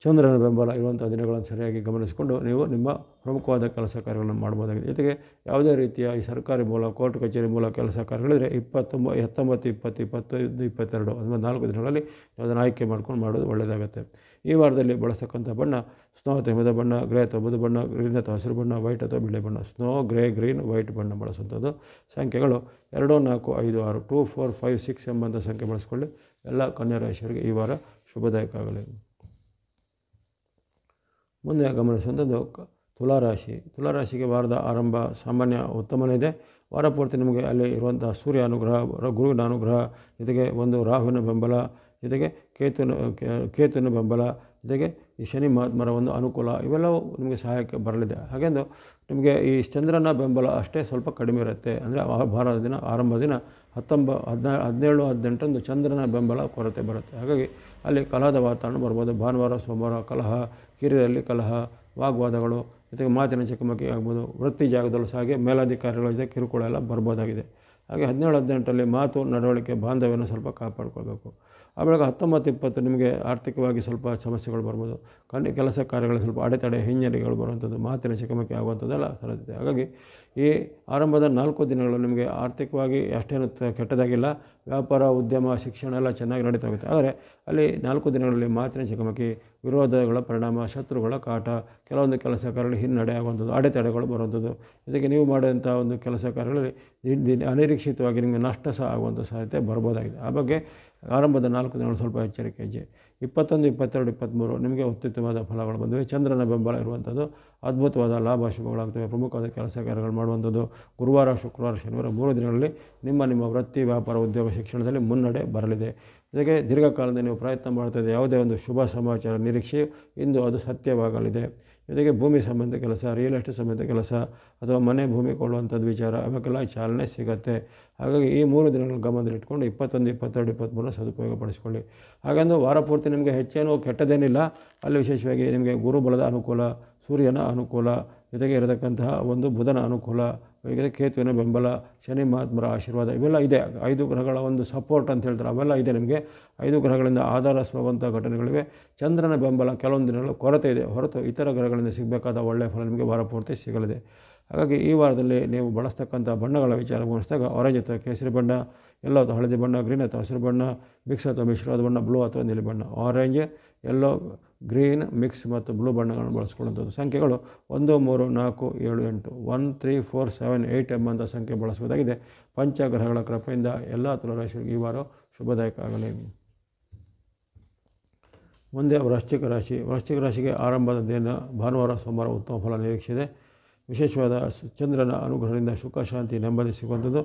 ಚಂದ್ರನ ಬೆಂಬಲ ಇರುವಂಥ ದಿನಗಳನ್ನು ಸರಿಯಾಗಿ ಗಮನಿಸಿಕೊಂಡು ನೀವು ನಿಮ್ಮ ಪ್ರಮುಖವಾದ ಕೆಲಸ ಕಾರ್ಯಗಳನ್ನು ಮಾಡ್ಬೋದಾಗಿದೆ. ಜೊತೆಗೆ ಯಾವುದೇ ರೀತಿಯ ಈ ಸರ್ಕಾರಿ ಮೂಲ, ಕೋರ್ಟ್ ಕಚೇರಿ ಮೂಲ ಕೆಲಸ ಕಾರ್ಯಗಳಿದ್ರೆ 19, 20, 21, 22 ಅಂದರೆ 4 ದಿನಗಳಲ್ಲಿ ಅದನ್ನು ಆಯ್ಕೆ ಮಾಡ್ಕೊಂಡು ಮಾಡೋದು ಒಳ್ಳೆಯದಾಗುತ್ತೆ. ಈ ವಾರದಲ್ಲಿ ಬಳಸ್ತಕ್ಕಂಥ ಬಣ್ಣ ಸ್ನೋ ಅಥವಾ ಹಿಮದ ಬಣ್ಣ, ಗ್ರೇ ಅಥವಾ ಬೂದು ಬಣ್ಣ, ಗ್ರೀನ್ ಅಥವಾ ಹಸಿರು ಬಣ್ಣ, ವೈಟ್ ಅಥವಾ ಬಿಳಿ ಬಣ್ಣ. ಸ್ನೋ, ಗ್ರೇ, ಗ್ರೀನ್, ವೈಟ್ ಬಣ್ಣ ಬಳಸುವಂಥದ್ದು. ಸಂಖ್ಯೆಗಳು 2, 4, 5, 6, 2, 4, 5, 6 ಎಂಬಂಥ ಸಂಖ್ಯೆ ಬಳಸ್ಕೊಳ್ಳಿ. ಎಲ್ಲ ಕನ್ಯಾ ರಾಶಿಯವರಿಗೆ ಈ ವಾರ ಶುಭದಾಯಕ ಆಗಲಿ. ಮುಂದೆ ಗಮನಿಸುವಂಥದ್ದು ತುಲಾರಾಶಿಗೆ ವಾರದ ಆರಂಭ ಸಾಮಾನ್ಯ ಉತ್ತಮನೇ ಇದೆ. ವಾರ ಪೂರ್ತಿ ನಿಮಗೆ ಅಲ್ಲಿ ಇರುವಂಥ ಸೂರ್ಯ ಅನುಗ್ರಹ, ಗುರುವಿನ ಅನುಗ್ರಹ, ಜೊತೆಗೆ ಒಂದು ರಾಹುವಿನ ಬೆಂಬಲ, ಜೊತೆಗೆ ಕೇತುವಿನ ಬೆಂಬಲ, ಜೊತೆಗೆ ಈ ಶನಿ ಮಹಾತ್ಮರ ಒಂದು ಅನುಕೂಲ ಇವೆಲ್ಲವೂ ನಿಮಗೆ ಸಹಾಯಕ್ಕೆ ಬರಲಿದೆ. ಹಾಗೆಂದು ನಿಮಗೆ ಈ ಚಂದ್ರನ ಬೆಂಬಲ ಅಷ್ಟೇ ಸ್ವಲ್ಪ ಕಡಿಮೆ ಇರುತ್ತೆ. ಅಂದರೆ ವಾರದ ದಿನ ಆರಂಭ ದಿನ 17, 18ರಂದು ಚಂದ್ರನ ಬೆಂಬಲ ಕೊರತೆ ಬರುತ್ತೆ. ಹಾಗಾಗಿ ಅಲ್ಲಿ ಕಲಹದ ವಾತಾವರಣ ಬರ್ಬೋದು. ಭಾನುವಾರ ಸೋಮವಾರ ಕಲಹ, ಕಿರಿಯರಲ್ಲಿ ಕಲಹ, ವಾಗ್ವಾದಗಳು, ಜೊತೆಗೆ ಮಾತಿನ ಚಕಮಕಿ ಆಗ್ಬೋದು. ವೃತ್ತಿ ಜಾಗದಲ್ಲೂ ಸಹ ಹಾಗೆ ಮೇಲಾಧಿಕಾರಿಗಳ ಜೊತೆ ಕಿರುಕುಳ ಎಲ್ಲ ಬರ್ಬೋದಾಗಿದೆ. ಹಾಗೆ 17, 18ರಲ್ಲಿ ಮಾತು, ನಡವಳಿಕೆ, ಬಾಂಧವ್ಯವನ್ನು ಸ್ವಲ್ಪ ಕಾಪಾಡ್ಕೊಳ್ಬೇಕು. ಆ ಬಳಿಕ 19, 20 ನಿಮಗೆ ಆರ್ಥಿಕವಾಗಿ ಸ್ವಲ್ಪ ಸಮಸ್ಯೆಗಳು ಬರ್ಬೋದು. ಕೆಲಸ ಕಾರ್ಯಗಳಲ್ಲಿ ಸ್ವಲ್ಪ ಅಡೆತಡೆ, ಹಿನ್ನಡೆಗಳು ಬರುವಂಥದ್ದು, ಮಾತಿನ ಚಕಮಕಿ ಆಗುವಂಥದ್ದೆಲ್ಲ ಸಾಧ್ಯತೆ. ಹಾಗಾಗಿ ಈ ಆರಂಭದ 4 ದಿನಗಳು ನಿಮಗೆ ಆರ್ಥಿಕವಾಗಿ ಅಷ್ಟೇನು ಕೆಟ್ಟದಾಗಿಲ್ಲ. ವ್ಯಾಪಾರ ಉದ್ಯಮ ಶಿಕ್ಷಣ ಎಲ್ಲ ಚೆನ್ನಾಗಿ ನಡೀತಾ ಹೋಗುತ್ತೆ. ಆದರೆ ಅಲ್ಲಿ 4 ದಿನಗಳಲ್ಲಿ ಮಾತಿನ ಚಕಮಕಿ, ವಿರೋಧಗಳ ಪರಿಣಾಮ, ಶತ್ರುಗಳ ಕಾಟ, ಕೆಲವೊಂದು ಕೆಲಸ ಕಾರ್ಯಗಳಲ್ಲಿ ಹಿನ್ನಡೆ ಆಗುವಂಥದ್ದು, ಅಡೆತಡೆಗಳು ಬರುವಂಥದ್ದು. ಜೊತೆಗೆ ನೀವು ಮಾಡುವಂಥ ಒಂದು ಕೆಲಸ ಕಾರ್ಯಗಳಲ್ಲಿ ಅನಿರೀಕ್ಷಿತವಾಗಿ ನಿಮಗೆ ನಷ್ಟ ಸಹ ಆಗುವಂಥ ಸಾಧ್ಯತೆ ಬರ್ಬೋದಾಗಿದೆ. ಆ ಬಗ್ಗೆ ಆರಂಭದ 4 ದಿನಗಳು ಸ್ವಲ್ಪ ಎಚ್ಚರಿಕೆ ಹೆಜ್ಜೆ. 21, 22, 23 ನಿಮಗೆ ಅತ್ಯುತ್ತಮವಾದ ಫಲಗಳು ಬಂದಿವೆ. ಚಂದ್ರನ ಬೆಂಬಲ ಇರುವಂಥದ್ದು, ಅದ್ಭುತವಾದ ಲಾಭ ಶುಭಗಳಾಗ್ತವೆ. ಪ್ರಮುಖವಾದ ಕೆಲಸ ಕಾರ್ಯಗಳು ಮಾಡುವಂಥದ್ದು. ಗುರುವಾರ, ಶುಕ್ರವಾರ, ಶನಿವಾರ 3 ದಿನಗಳಲ್ಲಿ ನಿಮ್ಮ ವೃತ್ತಿ, ವ್ಯಾಪಾರ, ಉದ್ಯೋಗ, ಶಿಕ್ಷಣದಲ್ಲಿ ಮುನ್ನಡೆ ಬರಲಿದೆ. ಜೊತೆಗೆ ದೀರ್ಘಕಾಲದಿಂದ ನೀವು ಪ್ರಯತ್ನ ಮಾಡ್ತಾಯಿದ್ದ ಯಾವುದೇ ಒಂದು ಶುಭ ಸಮಾಚಾರ ನಿರೀಕ್ಷೆಯು ಇಂದು ಅದು ಸತ್ಯವಾಗಲಿದೆ. ಜೊತೆಗೆ ಭೂಮಿ ಸಂಬಂಧ ಕೆಲಸ, ರಿಯಲ್ ಎಸ್ಟೇಟ್ ಸಂಬಂಧ ಕೆಲಸ ಅಥವಾ ಮನೆ ಭೂಮಿ ಕೊಳ್ಳುವಂಥದ್ದು ವಿಚಾರ ಅವಕ್ಕೆಲ್ಲ ಚಾಲನೆ ಸಿಗುತ್ತೆ. ಹಾಗಾಗಿ ಈ 3 ದಿನಗಳು ಗಮನದಲ್ಲಿಟ್ಕೊಂಡು 21, 22, 23 ಸದುಪಯೋಗಪಡಿಸಿಕೊಳ್ಳಿ. ಹಾಗೆಂದು ವಾರ ಪೂರ್ತಿ ನಿಮಗೆ ಹೆಚ್ಚೇನೂ ಕೆಟ್ಟದೇನಿಲ್ಲ. ಅಲ್ಲಿ ವಿಶೇಷವಾಗಿ ನಿಮಗೆ ಗುರುಬಲದ ಅನುಕೂಲ, ಸೂರ್ಯನ ಅನುಕೂಲ, ಜೊತೆಗೆ ಇರತಕ್ಕಂತಹ ಒಂದು ಬುಧನ ಅನುಕೂಲ, ಹೀಗೆ ಕೇತುವಿನ ಬೆಂಬಲ, ಶನಿ ಮಹಾತ್ಮರ ಆಶೀರ್ವಾದ ಇವೆಲ್ಲ ಇದೆ. 5 ಗ್ರಹಗಳ ಒಂದು ಸಪೋರ್ಟ್ ಅಂತ ಹೇಳ್ತಾರೆ, ಅವೆಲ್ಲ ಇದೆ. ನಿಮಗೆ 5 ಗ್ರಹಗಳಿಂದ ಆಧಾರಿಸುವಂಥ ಘಟನೆಗಳಿವೆ. ಚಂದ್ರನ ಬೆಂಬಲ ಕೆಲವೊಂದು ದಿನಗಳು ಕೊರತೆ ಇದೆ, ಹೊರತು ಇತರ ಗ್ರಹಗಳಿಂದ ಸಿಗಬೇಕಾದ ಒಳ್ಳೆಯ ಫಲ ನಿಮಗೆ ವಾರ ಪೂರ್ತಿ ಸಿಗಲಿದೆ. ಹಾಗಾಗಿ ಈ ವಾರದಲ್ಲಿ ನೀವು ಬಳಸ್ತಕ್ಕಂಥ ಬಣ್ಣಗಳ ವಿಚಾರ ಗಮನಿಸಿದಾಗ ಆರೆಂಜ್ ಅಥವಾ ಕೇಸರಿ ಬಣ್ಣ, ಯೆಲ್ಲೋ ಅಥವಾ ಹಳದಿ ಬಣ್ಣ, ಗ್ರೀನ್ ಅಥವಾ ಹಸಿರು ಬಣ್ಣ, ಮಿಕ್ಸ್ ಅಥವಾ ಮಿಶ್ರವಾದ ಬಣ್ಣ, ಬ್ಲೂ ಅಥವಾ ನೀಲಿ ಬಣ್ಣ, ಆರೆಂಜ್, ಯೆಲ್ಲೋ, ಗ್ರೀನ್, ಮಿಕ್ಸ್ ಮತ್ತು ಬ್ಲೂ ಬಣ್ಣಗಳನ್ನು ಬಳಸ್ಕೊಳ್ಳುವಂಥದ್ದು. ಸಂಖ್ಯೆಗಳು 1, 3, 4, 7, 8, 1, 3, 4, 7, 8 ಎಂಬಂಥ ಸಂಖ್ಯೆ ಬಳಸುವುದಾಗಿದೆ. ಪಂಚಗ್ರಹಗಳ ಕೃಪೆಯಿಂದ ಎಲ್ಲ ತುಲಾರಾಶಿಗಳಿಗೆ ಈ ವಾರ ಶುಭದಾಯಕ ಆಗಲಿ. ಮುಂದೆ ವೃಶ್ಚಿಕ ರಾಶಿ. ವೃಶ್ಚಿಕ ರಾಶಿಗೆ ಆರಂಭದ ದಿನ ಭಾನುವಾರ, ಸೋಮವಾರ ಉತ್ತಮ ಫಲ ನಿರೀಕ್ಷೆ ಇದೆ. ವಿಶೇಷವಾದ ಚಂದ್ರನ ಅನುಗ್ರಹದಿಂದ ಸುಖ, ಶಾಂತಿ, ನೆಮ್ಮದಿ ಸಿಗುವಂಥದ್ದು,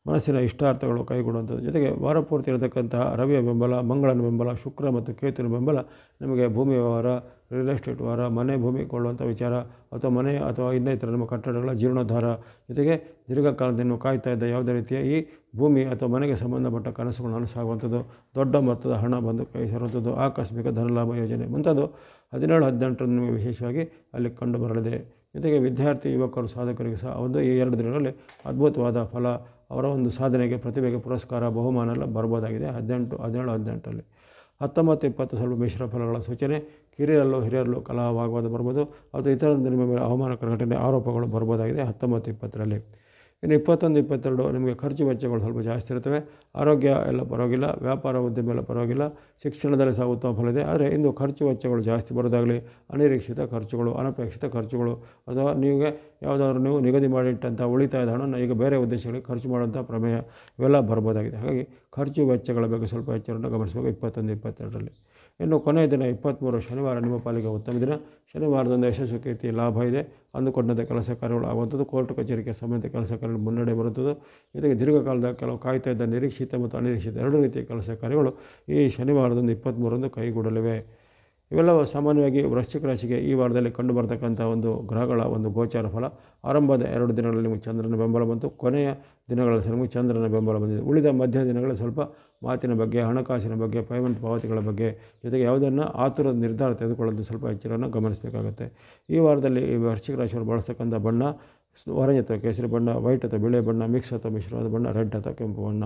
ಮನಸ್ಸಿನ ಇಷ್ಟಾರ್ಥಗಳು ಕೈಗೂಡುವಂಥದ್ದು. ಜೊತೆಗೆ ವಾರ ಪೂರ್ತಿ ಇರತಕ್ಕಂತಹ ರವಿಯ ಬೆಂಬಲ, ಮಂಗಳನ ಬೆಂಬಲ, ಶುಕ್ರ ಮತ್ತು ಕೇತುವಿನ ಬೆಂಬಲ ನಿಮಗೆ ಭೂಮಿ ವ್ಯವಹಾರ, ರಿಯಲ್ ಎಸ್ಟೇಟ್ ವ್ಯವಹಾರ, ಮನೆ ಭೂಮಿ ಕೊಳ್ಳುವಂಥ ವಿಚಾರ ಅಥವಾ ಮನೆ ಅಥವಾ ಇನ್ನಿತರ ನಿಮ್ಮ ಕಟ್ಟಡಗಳ ಜೀರ್ಣೋದ್ಧಾರ, ಜೊತೆಗೆ ದೀರ್ಘಕಾಲದಿಂದ ನೀವು ಕಾಯ್ತಾ ಇದ್ದ ಯಾವುದೇ ರೀತಿಯ ಈ ಭೂಮಿ ಅಥವಾ ಮನೆಗೆ ಸಂಬಂಧಪಟ್ಟ ಕನಸುಗಳು ನನಸಾಗುವಂಥದ್ದು, ದೊಡ್ಡ ಮೊತ್ತದ ಹಣ ಬಂದು ಕೈ ಸೇರುವಂಥದ್ದು, ಆಕಸ್ಮಿಕ ಧನಲಾಭ ಯೋಜನೆ ಮುಂತಾದ 17, 18 ನಿಮಗೆ ವಿಶೇಷವಾಗಿ ಅಲ್ಲಿ ಕಂಡು ಬರಲಿದೆ. ಜೊತೆಗೆ ವಿದ್ಯಾರ್ಥಿ, ಯುವಕರು, ಸಾಧಕರಿಗೆ ಸಹ ಒಂದು ಈ 2 ದಿನಗಳಲ್ಲಿ ಅದ್ಭುತವಾದ ಫಲ, ಅವರ ಒಂದು ಸಾಧನೆಗೆ, ಪ್ರತಿಭೆಗೆ ಪುರಸ್ಕಾರ, ಬಹುಮಾನ ಎಲ್ಲ ಬರ್ಬೋದಾಗಿದೆ. 18, 17, 18ರಲ್ಲಿ 19, 20 ಸ್ವಲ್ಪ ಮಿಶ್ರ ಫಲಗಳ ಸೂಚನೆ. ಕಿರಿಯರಲ್ಲೂ ಹಿರಿಯರಲ್ಲೂ ಕಲಹವಾಗುವುದು ಬರ್ಬೋದು, ಅಥವಾ ಇತರರಿಂದ ನಿಮ್ಮ ಮೇಲೆ ಅವಮಾನಕರ ಘಟನೆ, ಆರೋಪಗಳು ಬರ್ಬೋದಾಗಿದೆ 19, 20ರಲ್ಲಿ. ಇನ್ನು 21, 22 ನಿಮಗೆ ಖರ್ಚು ವೆಚ್ಚಗಳು ಸ್ವಲ್ಪ ಜಾಸ್ತಿ ಇರ್ತವೆ. ಆರೋಗ್ಯ ಎಲ್ಲ ಪರವಾಗಿಲ್ಲ, ವ್ಯಾಪಾರ ಉದ್ಯಮ ಎಲ್ಲ ಪರವಾಗಿಲ್ಲ, ಶಿಕ್ಷಣದಲ್ಲಿ ಸಹ ಉತ್ತಮ ಫಲ ಇದೆ. ಆದರೆ ಇಂದು ಖರ್ಚು ವೆಚ್ಚಗಳು ಜಾಸ್ತಿ ಬರೋದಾಗಲಿ, ಅನಿರೀಕ್ಷಿತ ಖರ್ಚುಗಳು, ಅನಪೇಕ್ಷಿತ ಖರ್ಚುಗಳು, ಅಥವಾ ಯಾವುದಾದ್ರೂ ನೀವು ನಿಗದಿ ಮಾಡಿಟ್ಟಂಥ ಉಳಿತಾಯದ ಹಣವನ್ನು ಈಗ ಬೇರೆ ಉದ್ದೇಶಗಳಿಗೆ ಖರ್ಚು ಮಾಡುವಂಥ ಪ್ರಮೇಯ ಇವೆಲ್ಲ ಬರ್ಬೋದಾಗಿದೆ. ಹಾಗಾಗಿ ಖರ್ಚು ವೆಚ್ಚಗಳ ಬಗ್ಗೆ ಸ್ವಲ್ಪ ಎಚ್ಚರವನ್ನು ಗಮನಿಸಬೇಕು 21, 22ರಲ್ಲಿ. ಇನ್ನು ಕೊನೆಯ ದಿನ 23 ಶನಿವಾರ ನಿಮ್ಮ ಪಾಲಿಗೆ ಉತ್ತಮ ದಿನ. ಶನಿವಾರದಿಂದ ಯಶಸ್ಸು, ಕೀರ್ತಿ, ಲಾಭ ಇದೆ. ಅಂದುಕೊಂಡಂಥ ಕೆಲಸ ಕಾರ್ಯಗಳು ಆಗುವಂಥದ್ದು, ಕೋರ್ಟ್ ಕಚೇರಿಗೆ ಸಂಬಂಧಿತ ಕೆಲಸ ಕಾರ್ಯಗಳು ಮುನ್ನಡೆ ಬರುತ್ತದೆ. ಜೊತೆಗೆ ದೀರ್ಘಕಾಲದ ಕೆಲವು ಕಾಯ್ತಾ ಇದ್ದ ನಿರೀಕ್ಷಿತ ಮತ್ತು ಅನಿರೀಕ್ಷಿತ 2 ರೀತಿಯ ಕೆಲಸ ಕಾರ್ಯಗಳು ಈ ಶನಿವಾರದಂದು 23ರಂದು ಕೈಗೂಡಲಿವೆ. ಇವೆಲ್ಲವೂ ಸಾಮಾನ್ಯವಾಗಿ ವೃಶ್ಚಿಕ ರಾಶಿಗೆ ಈ ವಾರದಲ್ಲಿ ಕಂಡು ಬರ್ತಕ್ಕಂಥ ಒಂದು ಗ್ರಹಗಳ ಒಂದು ಗೋಚಾರ ಫಲ. ಆರಂಭದ 2 ದಿನಗಳಲ್ಲಿ ನಿಮಗೆ ಚಂದ್ರನ ಬೆಂಬಲ ಬಂತು, ಕೊನೆಯ ದಿನಗಳಲ್ಲಿ ಸಹ ನಿಮಗೆ ಚಂದ್ರನ ಬೆಂಬಲ ಬಂದಿದೆ. ಉಳಿದ ಮಧ್ಯ ದಿನಗಳಲ್ಲಿ ಸ್ವಲ್ಪ ಮಾತಿನ ಬಗ್ಗೆ, ಹಣಕಾಸಿನ ಬಗ್ಗೆ, ಪೇಮೆಂಟ್ ಪಾವತಿಗಳ ಬಗ್ಗೆ, ಜೊತೆಗೆ ಯಾವುದನ್ನು ಆತುರದ ನಿರ್ಧಾರ ತೆಗೆದುಕೊಳ್ಳೋದು ಸ್ವಲ್ಪ ಎಚ್ಚರವನ್ನು ಗಮನಿಸಬೇಕಾಗುತ್ತೆ. ಈ ವಾರದಲ್ಲಿ ಈ ವೃಶ್ಚಿಕ ರಾಶಿಯವರು ಬಳಸ್ತಕ್ಕಂಥ ಬಣ್ಣ ಆರೆಂಜ್ ಅಥವಾ ಕೇಸರಿ ಬಣ್ಣ, ವೈಟ್ ಅಥವಾ ಬಿಳಿ ಬಣ್ಣ, ಮಿಕ್ಸ್ ಅಥವಾ ಮಿಶ್ರವಾದ ಬಣ್ಣ, ರೆಡ್ ಅಥವಾ ಕೆಂಪು ಬಣ್ಣ.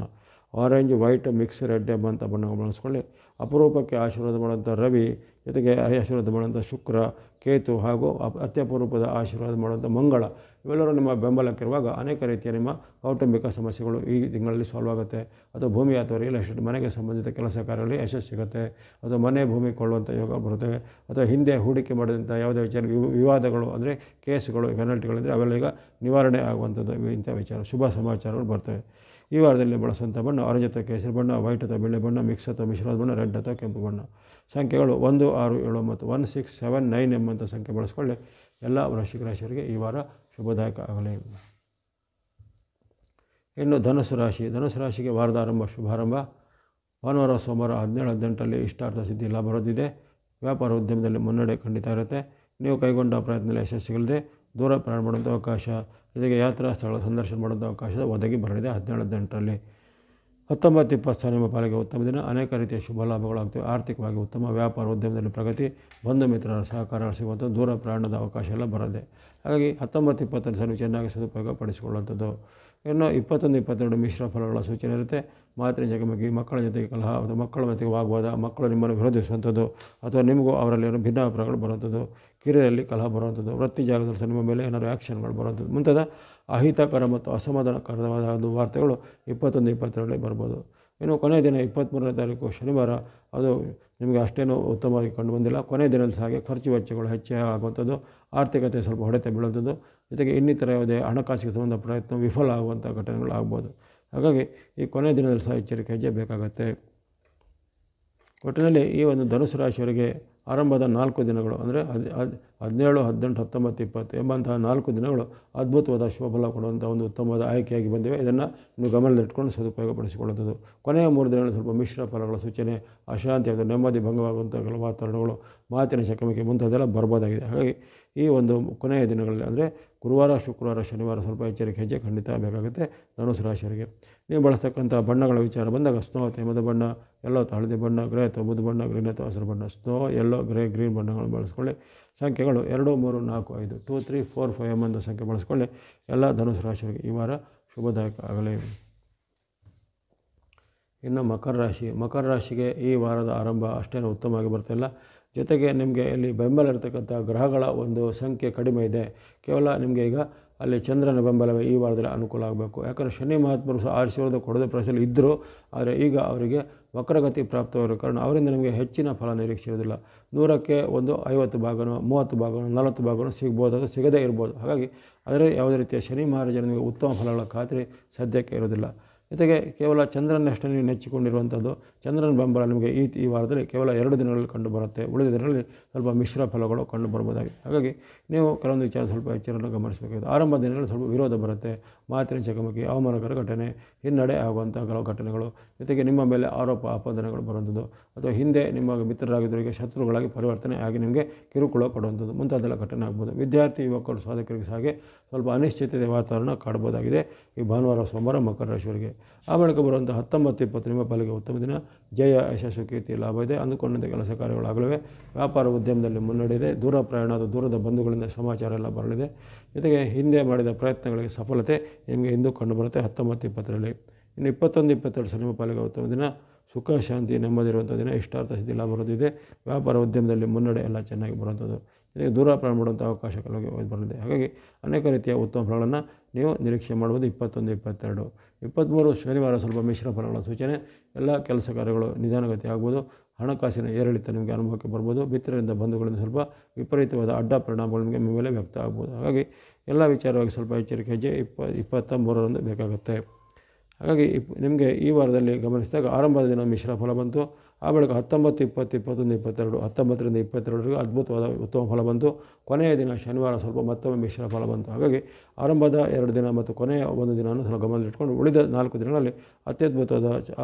ಆರೆಂಜ್, ವೈಟ್, ಮಿಕ್ಸ್, ರೆಡ್ ಎಂಬಂಥ ಬಣ್ಣಗಳು ಬಳಸ್ಕೊಳ್ಳಿ. ಅಪರೂಪಕ್ಕೆ ಆಶೀರ್ವಾದ ಮಾಡುವಂಥ ರವಿ, ಜೊತೆಗೆ ಆಶೀರ್ವಾದ ಮಾಡುವಂಥ ಶುಕ್ರ, ಕೇತು ಹಾಗೂ ಅತ್ಯಪರೂಪದ ಆಶೀರ್ವಾದ ಮಾಡುವಂಥ ಮಂಗಳ ಇವೆಲ್ಲರೂ ನಿಮ್ಮ ಬೆಂಬಲಕ್ಕಿರುವಾಗ ಅನೇಕ ರೀತಿಯ ನಿಮ್ಮ ಕೌಟುಂಬಿಕ ಸಮಸ್ಯೆಗಳು ಈ ತಿಂಗಳಲ್ಲಿ ಸಾಲ್ವ್ ಆಗುತ್ತೆ. ಅಥವಾ ಭೂಮಿ ಅಥವಾ ರಿಯಲ್ ಎಸ್ಟೇಟ್ ಮನೆಗೆ ಸಂಬಂಧಿತ ಕೆಲಸ ಕಾರ್ಯಗಳಲ್ಲಿ ಯಶಸ್ಸು ಸಿಗುತ್ತೆ. ಅಥವಾ ಮನೆ ಭೂಮಿ ಕೊಳ್ಳುವಂಥ ಯೋಗ ಬರುತ್ತವೆ. ಅಥವಾ ಹಿಂದೆ ಹೂಡಿಕೆ ಮಾಡಿದಂಥ ಯಾವುದೇ ವಿಚಾರ ವಿವಾದಗಳು ಅಂದರೆ ಕೇಸುಗಳು, ಪೆನಾಲ್ಟಿಗಳಿದ್ದರೆ ಅವೆಲ್ಲ ಈಗ ನಿವಾರಣೆ ಆಗುವಂಥದ್ದು ಇಂಥ ವಿಚಾರ ಶುಭ ಸಮಾಚಾರಗಳು ಬರ್ತವೆ. ಈ ವಾರದಲ್ಲಿ ಬಳಸುವಂಥ ಬಣ್ಣ ಆರೆಂಜ್ ಅಥವಾ ಕೇಸರಿ ಬಣ್ಣ, ವೈಟ್ ಅಥವಾ ಬಿಳಿ ಬಣ್ಣ, ಮಿಕ್ಸ್ ಅಥವಾ ಮಿಶ್ರವಾದ ಬಣ್ಣ, ರೆಡ್ ಅಥವಾ ಕೆಂಪು ಬಣ್ಣ. ಸಂಖ್ಯೆಗಳು 1, 6, 7 ಮತ್ತು 1, 6, 7, 9 ಎಂಬಂಥ ಸಂಖ್ಯೆ ಬಳಸ್ಕೊಳ್ಳಿ. ಎಲ್ಲ ವೃಶ್ಚಿಕ ರಾಶಿಯವರಿಗೆ ಈ ವಾರ ಶುಭದಾಯಕ ಆಗಲಿ. ಇನ್ನು ಧನುಸು ರಾಶಿ. ಧನುಸು ರಾಶಿಗೆ ವಾರದ ಶುಭಾರಂಭ. ಭಾನುವಾರ, ಸೋಮವಾರ 17, 18ರಲ್ಲಿ ಇಷ್ಟಾರ್ಥ ಸಿದ್ಧಿ ಲಾಭ ಬರೋದಿದೆ. ವ್ಯಾಪಾರ ಉದ್ಯಮದಲ್ಲಿ ಮುನ್ನಡೆ ಖಂಡಿತ ಇರುತ್ತೆ. ನೀವು ಕೈಗೊಂಡ ಪ್ರಯತ್ನದಲ್ಲಿ ಯಶಸ್ಸು ಸಿಗಲಿದೆ. ದೂರ ಪ್ರಯಾಣ ಮಾಡುವಂಥ ಅವಕಾಶ, ಜೊತೆಗೆ ಯಾತ್ರಾ ಸ್ಥಳ ಸಂದರ್ಶನ ಮಾಡುವಂಥ ಅವಕಾಶ ಒದಗಿ ಬರಲಿದೆ 17, 18ರಲ್ಲಿ. 19, 20 ನಿಮ್ಮ ಪಾಲಿಗೆ ಉತ್ತಮ ದಿನ. ಅನೇಕ ರೀತಿಯ ಶುಭ ಲಾಭಗಳಾಗ್ತವೆ. ಆರ್ಥಿಕವಾಗಿ ಉತ್ತಮ, ವ್ಯಾಪಾರ ಉದ್ಯಮದಲ್ಲಿ ಪ್ರಗತಿ, ಬಂಧು ಮಿತ್ರರ ಸಹಕಾರ ಸಿಗುವಂಥ ದೂರ ಪ್ರಯಾಣದ ಅವಕಾಶ ಎಲ್ಲ ಬರಲಿದೆ. ಹಾಗಾಗಿ 19, 20 ಸಲ ಚೆನ್ನಾಗಿ ಸದುಪಯೋಗ ಪಡಿಸಿಕೊಳ್ಳುವಂಥದ್ದು. ಇನ್ನು 21, 22 ಮಿಶ್ರ ಫಲಗಳ ಸೂಚನೆ ಇರುತ್ತೆ. ಮಾತಿನ ಜಗಮಗಿ, ಮಕ್ಕಳ ಜೊತೆಗೆ ಕಲಹ ಅಥವಾ ಮಕ್ಕಳ ಜೊತೆಗೆ ವಾಗ್ವಾದ, ಮಕ್ಕಳು ನಿಮ್ಮನ್ನು ವಿರೋಧಿಸುವಂಥದ್ದು ಅಥವಾ ನಿಮಗೂ ಅವರಲ್ಲಿ ಏನೋ ಭಿನ್ನಾಭಿಪ್ರಾಯಗಳು ಬರುವಂಥದ್ದು, ಕಿರಿಯರಲ್ಲಿ ಕಲಹ ಬರುವಂಥದ್ದು, ವೃತ್ತಿ ಜಾಗದಲ್ಲಿ ಸಹ ನಿಮ್ಮ ಮೇಲೆ ಏನಾದರೂ ಆ್ಯಕ್ಷನ್ಗಳು ಬರುವಂಥದ್ದು ಮುಂತಾದ ಅಹಿತಕರ ಮತ್ತು ಅಸಮಾಧಾನಕರವಾದ ಒಂದು ವಾರ್ತೆಗಳು 21, 22ರಲ್ಲಿ ಬರ್ಬೋದು. ಇನ್ನು ಕೊನೆಯ ದಿನ 23ನೇ ತಾರೀಕು ಶನಿವಾರ, ಅದು ನಿಮಗೆ ಅಷ್ಟೇನೂ ಉತ್ತಮವಾಗಿ ಕಂಡು ಬಂದಿಲ್ಲ. ಕೊನೆಯ ದಿನದಲ್ಲಿ ಸಹ ಹಾಗೆ ಖರ್ಚು ವೆಚ್ಚಗಳು ಹೆಚ್ಚಾಗುವಂಥದ್ದು, ಆರ್ಥಿಕತೆ ಸ್ವಲ್ಪ ಹೊಡೆತ ಬೀಳುವಂಥದ್ದು, ಜೊತೆಗೆ ಇನ್ನಿತರ ಯಾವುದೇ ಹಣಕಾಸಿಗೆ ಸಂಬಂಧ ಪ್ರಯತ್ನ ವಿಫಲ ಆಗುವಂಥ ಘಟನೆಗಳು ಆಗ್ಬೋದು. ಹಾಗಾಗಿ ಈ ಕೊನೆಯ ದಿನದಲ್ಲಿ ಸಹ ಎಚ್ಚರಿಕೆ ಹೆಜ್ಜೆ ಬೇಕಾಗತ್ತೆ. ಒಟ್ಟಿನಲ್ಲಿ ಈ ಒಂದು ಧನುಸು ರಾಶಿಯವರಿಗೆ ಆರಂಭದ 4 ದಿನಗಳು ಅಂದರೆ 17, 18, 19, 20 ಎಂಬಂತಹ 4 ದಿನಗಳು ಅದ್ಭುತವಾದ ಶುಭಫಲ ಕೊಡುವಂಥ ಒಂದು ಉತ್ತಮವಾದ ಆಯ್ಕೆಯಾಗಿ ಬಂದಿವೆ. ಇದನ್ನು ನೀವು ಗಮನದಲ್ಲಿಟ್ಕೊಂಡು ಸದುಪಯೋಗಪಡಿಸಿಕೊಳ್ಳುವಂಥದ್ದು. ಕೊನೆಯ 3 ದಿನಗಳು ಸ್ವಲ್ಪ ಮಿಶ್ರ ಫಲಗಳ ಸೂಚನೆ, ಅಶಾಂತಿ ಹಾಗೂ ನೆಮ್ಮದಿ ಭಂಗವಾಗುವಂಥ ಕೆಲವು ವಾತಾವರಣಗಳು, ಮಾತಿನ ಚಕಮಕಿ ಮುಂತಾದೆಲ್ಲ ಬರ್ಬೋದಾಗಿದೆ. ಹಾಗಾಗಿ ಈ ಒಂದು ಕೊನೆಯ ದಿನಗಳಲ್ಲಿ ಅಂದರೆ ಗುರುವಾರ, ಶುಕ್ರವಾರ, ಶನಿವಾರ ಸ್ವಲ್ಪ ಎಚ್ಚರಿಕೆ ಹೆಜ್ಜೆ ಖಂಡಿತ ಬೇಕಾಗುತ್ತೆ ಧನುಸು ರಾಶಿಯವರಿಗೆ. ನೀವು ಬಳಸ್ತಕ್ಕಂಥ ಬಣ್ಣಗಳ ವಿಚಾರ ಬಂದಾಗ ಸ್ನೋ ಅಥವಾ ಹಿಮದ ಬಣ್ಣ, ಯೆಲ್ಲೋ ಅಥವಾ ಹಳದಿ ಬಣ್ಣ, ಗ್ರೇ ಅಥವಾ ಬೂದು ಬಣ್ಣ, ಗ್ರೀನ್ ಅಥವಾ ಹಸಿರು ಬಣ್ಣ, ಸ್ನೋ, ಯೆಲ್ಲೋ, ಗ್ರೇ, ಗ್ರೀನ್ ಬಣ್ಣಗಳನ್ನು ಬಳಸ್ಕೊಳ್ಳಿ. ಸಂಖ್ಯೆಗಳು 2, 3, 4, 5, 2, 3, 4, 5 ಎಂಬ ಸಂಖ್ಯೆ ಬಳಸ್ಕೊಳ್ಳಿ. ಎಲ್ಲ ಧನುಸು ರಾಶಿಯವರಿಗೆ ಈ ವಾರ ಶುಭದಾಯಕ ಆಗಲಿ. ಇನ್ನು ಮಕರ ರಾಶಿಗೆ ಈ ವಾರದ ಆರಂಭ ಅಷ್ಟೇನು ಉತ್ತಮವಾಗಿ ಬರ್ತಾಯಿಲ್ಲ. ಜೊತೆಗೆ ನಿಮಗೆ ಇಲ್ಲಿ ಬೆಂಬಲ ಇರತಕ್ಕಂಥ ಗ್ರಹಗಳ ಒಂದು ಸಂಖ್ಯೆ ಕಡಿಮೆ ಇದೆ. ಕೇವಲ ನಿಮಗೆ ಈಗ ಅಲ್ಲಿ ಚಂದ್ರನ ಬೆಂಬಲವೇ ಈ ವಾರದಲ್ಲಿ ಅನುಕೂಲ ಆಗಬೇಕು. ಯಾಕಂದರೆ ಶನಿ ಮಹಾತ್ಮರು ಸಹ ಆರಿಸಿರೋದು ಕೊಡೋದು ಪ್ರಶ್ನೆ ಇದ್ದರೂ, ಆದರೆ ಈಗ ಅವರಿಗೆ ವಕ್ರಗತಿ ಪ್ರಾಪ್ತವಾಗಿರೋ ಕಾರಣ ಅವರಿಂದ ನಿಮಗೆ ಹೆಚ್ಚಿನ ಫಲ ನಿರೀಕ್ಷೆ ಇರೋದಿಲ್ಲ. 100ಕ್ಕೆ ಒಂದು 50 ಭಾಗನೋ 30 ಭಾಗನೋ 40 ಭಾಗನೋ ಸಿಗ್ಬೋದು, ಅದು ಸಿಗದೇ ಇರ್ಬೋದು. ಹಾಗಾಗಿ ಅದರ ಯಾವುದೇ ರೀತಿಯ ಶನಿ ಮಹಾರಾಜ ನಿಮಗೆ ಉತ್ತಮ ಫಲಗಳ ಖಾತ್ರಿ ಸದ್ಯಕ್ಕೆ ಇರೋದಿಲ್ಲ. ಜೊತೆಗೆ ಕೇವಲ ಚಂದ್ರನಷ್ಟೇ ನೀವು ನೆಚ್ಚಿಕೊಂಡಿರುವಂಥದ್ದು, ಚಂದ್ರನ ಬೆಂಬಲ ನಿಮಗೆ ಈ ವಾರದಲ್ಲಿ ಕೇವಲ 2 ದಿನಗಳಲ್ಲಿ ಕಂಡು ಬರುತ್ತೆ. ಉಳಿದ ದಿನಗಳಲ್ಲಿ ಸ್ವಲ್ಪ ಮಿಶ್ರ ಫಲಗಳು ಕಂಡು ಬರ್ಬೋದಾಗಿದೆ. ಹಾಗಾಗಿ ನೀವು ಕೆಲವೊಂದು ವಿಚಾರ ಸ್ವಲ್ಪ ಎಚ್ಚರವನ್ನು ಗಮನಿಸಬೇಕಾಗಿದೆ. ಆರಂಭ ದಿನಗಳಲ್ಲಿ ಸ್ವಲ್ಪ ವಿರೋಧ ಬರುತ್ತೆ, ಮಾತಿನ ಚಕಮಕಿ, ಅವಮಾನಕರ ಘಟನೆ, ಹಿನ್ನಡೆ ಆಗುವಂಥ ಕೆಲವು ಘಟನೆಗಳು, ಜೊತೆಗೆ ನಿಮ್ಮ ಮೇಲೆ ಆರೋಪ ಆಪಾದನೆಗಳು ಬರುವಂಥದ್ದು, ಅಥವಾ ಹಿಂದೆ ನಿಮ್ಮ ಮಿತ್ರರಾಗಿದ್ದವರಿಗೆ ಶತ್ರುಗಳಾಗಿ ಪರಿವರ್ತನೆ ಆಗಿ ನಿಮಗೆ ಕಿರುಕುಳ ಕೊಡುವಂಥದ್ದು ಮುಂತಾದೆಲ್ಲ ಘಟನೆ ಆಗ್ಬೋದು. ವಿದ್ಯಾರ್ಥಿ ಯುವಕರು ಸಾಧಕರಿಗೆ ಸಹ ಸ್ವಲ್ಪ ಅನಿಶ್ಚಿತತೆ ವಾತಾವರಣ ಕಾಡ್ಬೋದಾಗಿದೆ ಈ ಭಾನುವಾರ, ಸೋಮವಾರ ಮಕರ ರಾಶಿಯವರಿಗೆ. ಆ ಬಳಿಕ ಬರುವಂಥ 19, 20 ನಿಮ್ಮ ಪಾಲಿಗೆ ಉತ್ತಮ ದಿನ. ಜಯ, ಯಶಸ್ಸು, ಕೀರ್ತಿ, ಲಾಭ ಇದೆ. ಅಂದುಕೊಂಡಂತೆ ಕೆಲಸ ಕಾರ್ಯಗಳಾಗಲಿವೆ. ವ್ಯಾಪಾರ ಉದ್ಯಮದಲ್ಲಿ ಮುನ್ನಡೆಯಿದೆ. ದೂರ ಪ್ರಯಾಣ, ಅದು ದೂರದ ಬಂಧುಗಳಿಂದ ಸಮಾಚಾರ ಎಲ್ಲ ಬರಲಿದೆ. ಜೊತೆಗೆ ಹಿಂದೆ ಮಾಡಿದ ಪ್ರಯತ್ನಗಳಿಗೆ ಸಫಲತೆ ನಿಮಗೆ ಇಂದು ಕಂಡುಬರುತ್ತೆ 19, 20ರಲ್ಲಿ. ಇನ್ನು 21, 22 ನಿಮ್ಮ ಪಾಲಿಗೆ ಉತ್ತಮ ದಿನ. ಸುಖ, ಶಾಂತಿ, ನೆಮ್ಮದಿರುವಂಥ ದಿನ. ಇಷ್ಟಾರ್ಥ ಸಿದ್ಧಿ ಲಾಭ ಬರೋದಿದೆ. ವ್ಯಾಪಾರ ಉದ್ಯಮದಲ್ಲಿ ಮುನ್ನಡೆ ಎಲ್ಲ ಚೆನ್ನಾಗಿ ಬರುವಂಥದ್ದು. ಜೊತೆಗೆ ದೂರ ಪ್ರಯಾಣ ಮಾಡುವಂಥ ಅವಕಾಶ ಕೆಲವರಿಗೆ ಬರಲಿದೆ. ಹಾಗಾಗಿ ಅನೇಕ ರೀತಿಯ ಉತ್ತಮ ಫಲಗಳನ್ನು ನೀವು ನಿರೀಕ್ಷೆ ಮಾಡ್ಬೋದು 21, 22. 23 ಶನಿವಾರ ಸ್ವಲ್ಪ ಮಿಶ್ರ ಫಲಗಳ ಸೂಚನೆ. ಎಲ್ಲ ಕೆಲಸ ಕಾರ್ಯಗಳು ನಿಧಾನಗತಿ ಆಗ್ಬೋದು. ಹಣಕಾಸಿನ ಏರಿಳಿತ ನಿಮಗೆ ಅನುಭವಕ್ಕೆ ಬರ್ಬೋದು. ಮಿತ್ರರಿಂದ ಬಂಧುಗಳಿಂದ ಸ್ವಲ್ಪ ವಿಪರೀತವಾದ ಅಡ್ಡ ಪರಿಣಾಮಗಳು ನಿಮಗೆ ಮೇಲೆ ವ್ಯಕ್ತ ಆಗ್ಬೋದು. ಹಾಗಾಗಿ ಎಲ್ಲ ವಿಚಾರವಾಗಿ ಸ್ವಲ್ಪ ಎಚ್ಚರಿಕೆ ಹೆಜ್ಜೆ 23ರಂದು ಬೇಕಾಗುತ್ತೆ. ಹಾಗಾಗಿ ನಿಮಗೆ ಈ ವಾರದಲ್ಲಿ ಗಮನಿಸಿದಾಗ ಆರಂಭದ ದಿನ ಮಿಶ್ರ ಫಲ ಬಂತು. ಆ ಬಳಿಕ 19, 20, 21, 22, 19ರಿಂದ 22ರವರೆಗೆ ಅದ್ಭುತವಾದ ಉತ್ತಮ ಫಲ ಬಂತು. ಕೊನೆಯ ದಿನ ಶನಿವಾರ ಸ್ವಲ್ಪ ಮತ್ತೊಮ್ಮೆ ಮಿಶ್ರ ಫಲ ಬಂತು. ಹಾಗಾಗಿ ಆರಂಭದ 2 ದಿನ ಮತ್ತು ಕೊನೆಯ 1 ದಿನವನ್ನು ಸ್ವಲ್ಪ ಗಮನದಲ್ಲಿಟ್ಕೊಂಡು ಉಳಿದ 4 ದಿನಗಳಲ್ಲಿ ಅತ್ಯದ್ಭುತವಾದ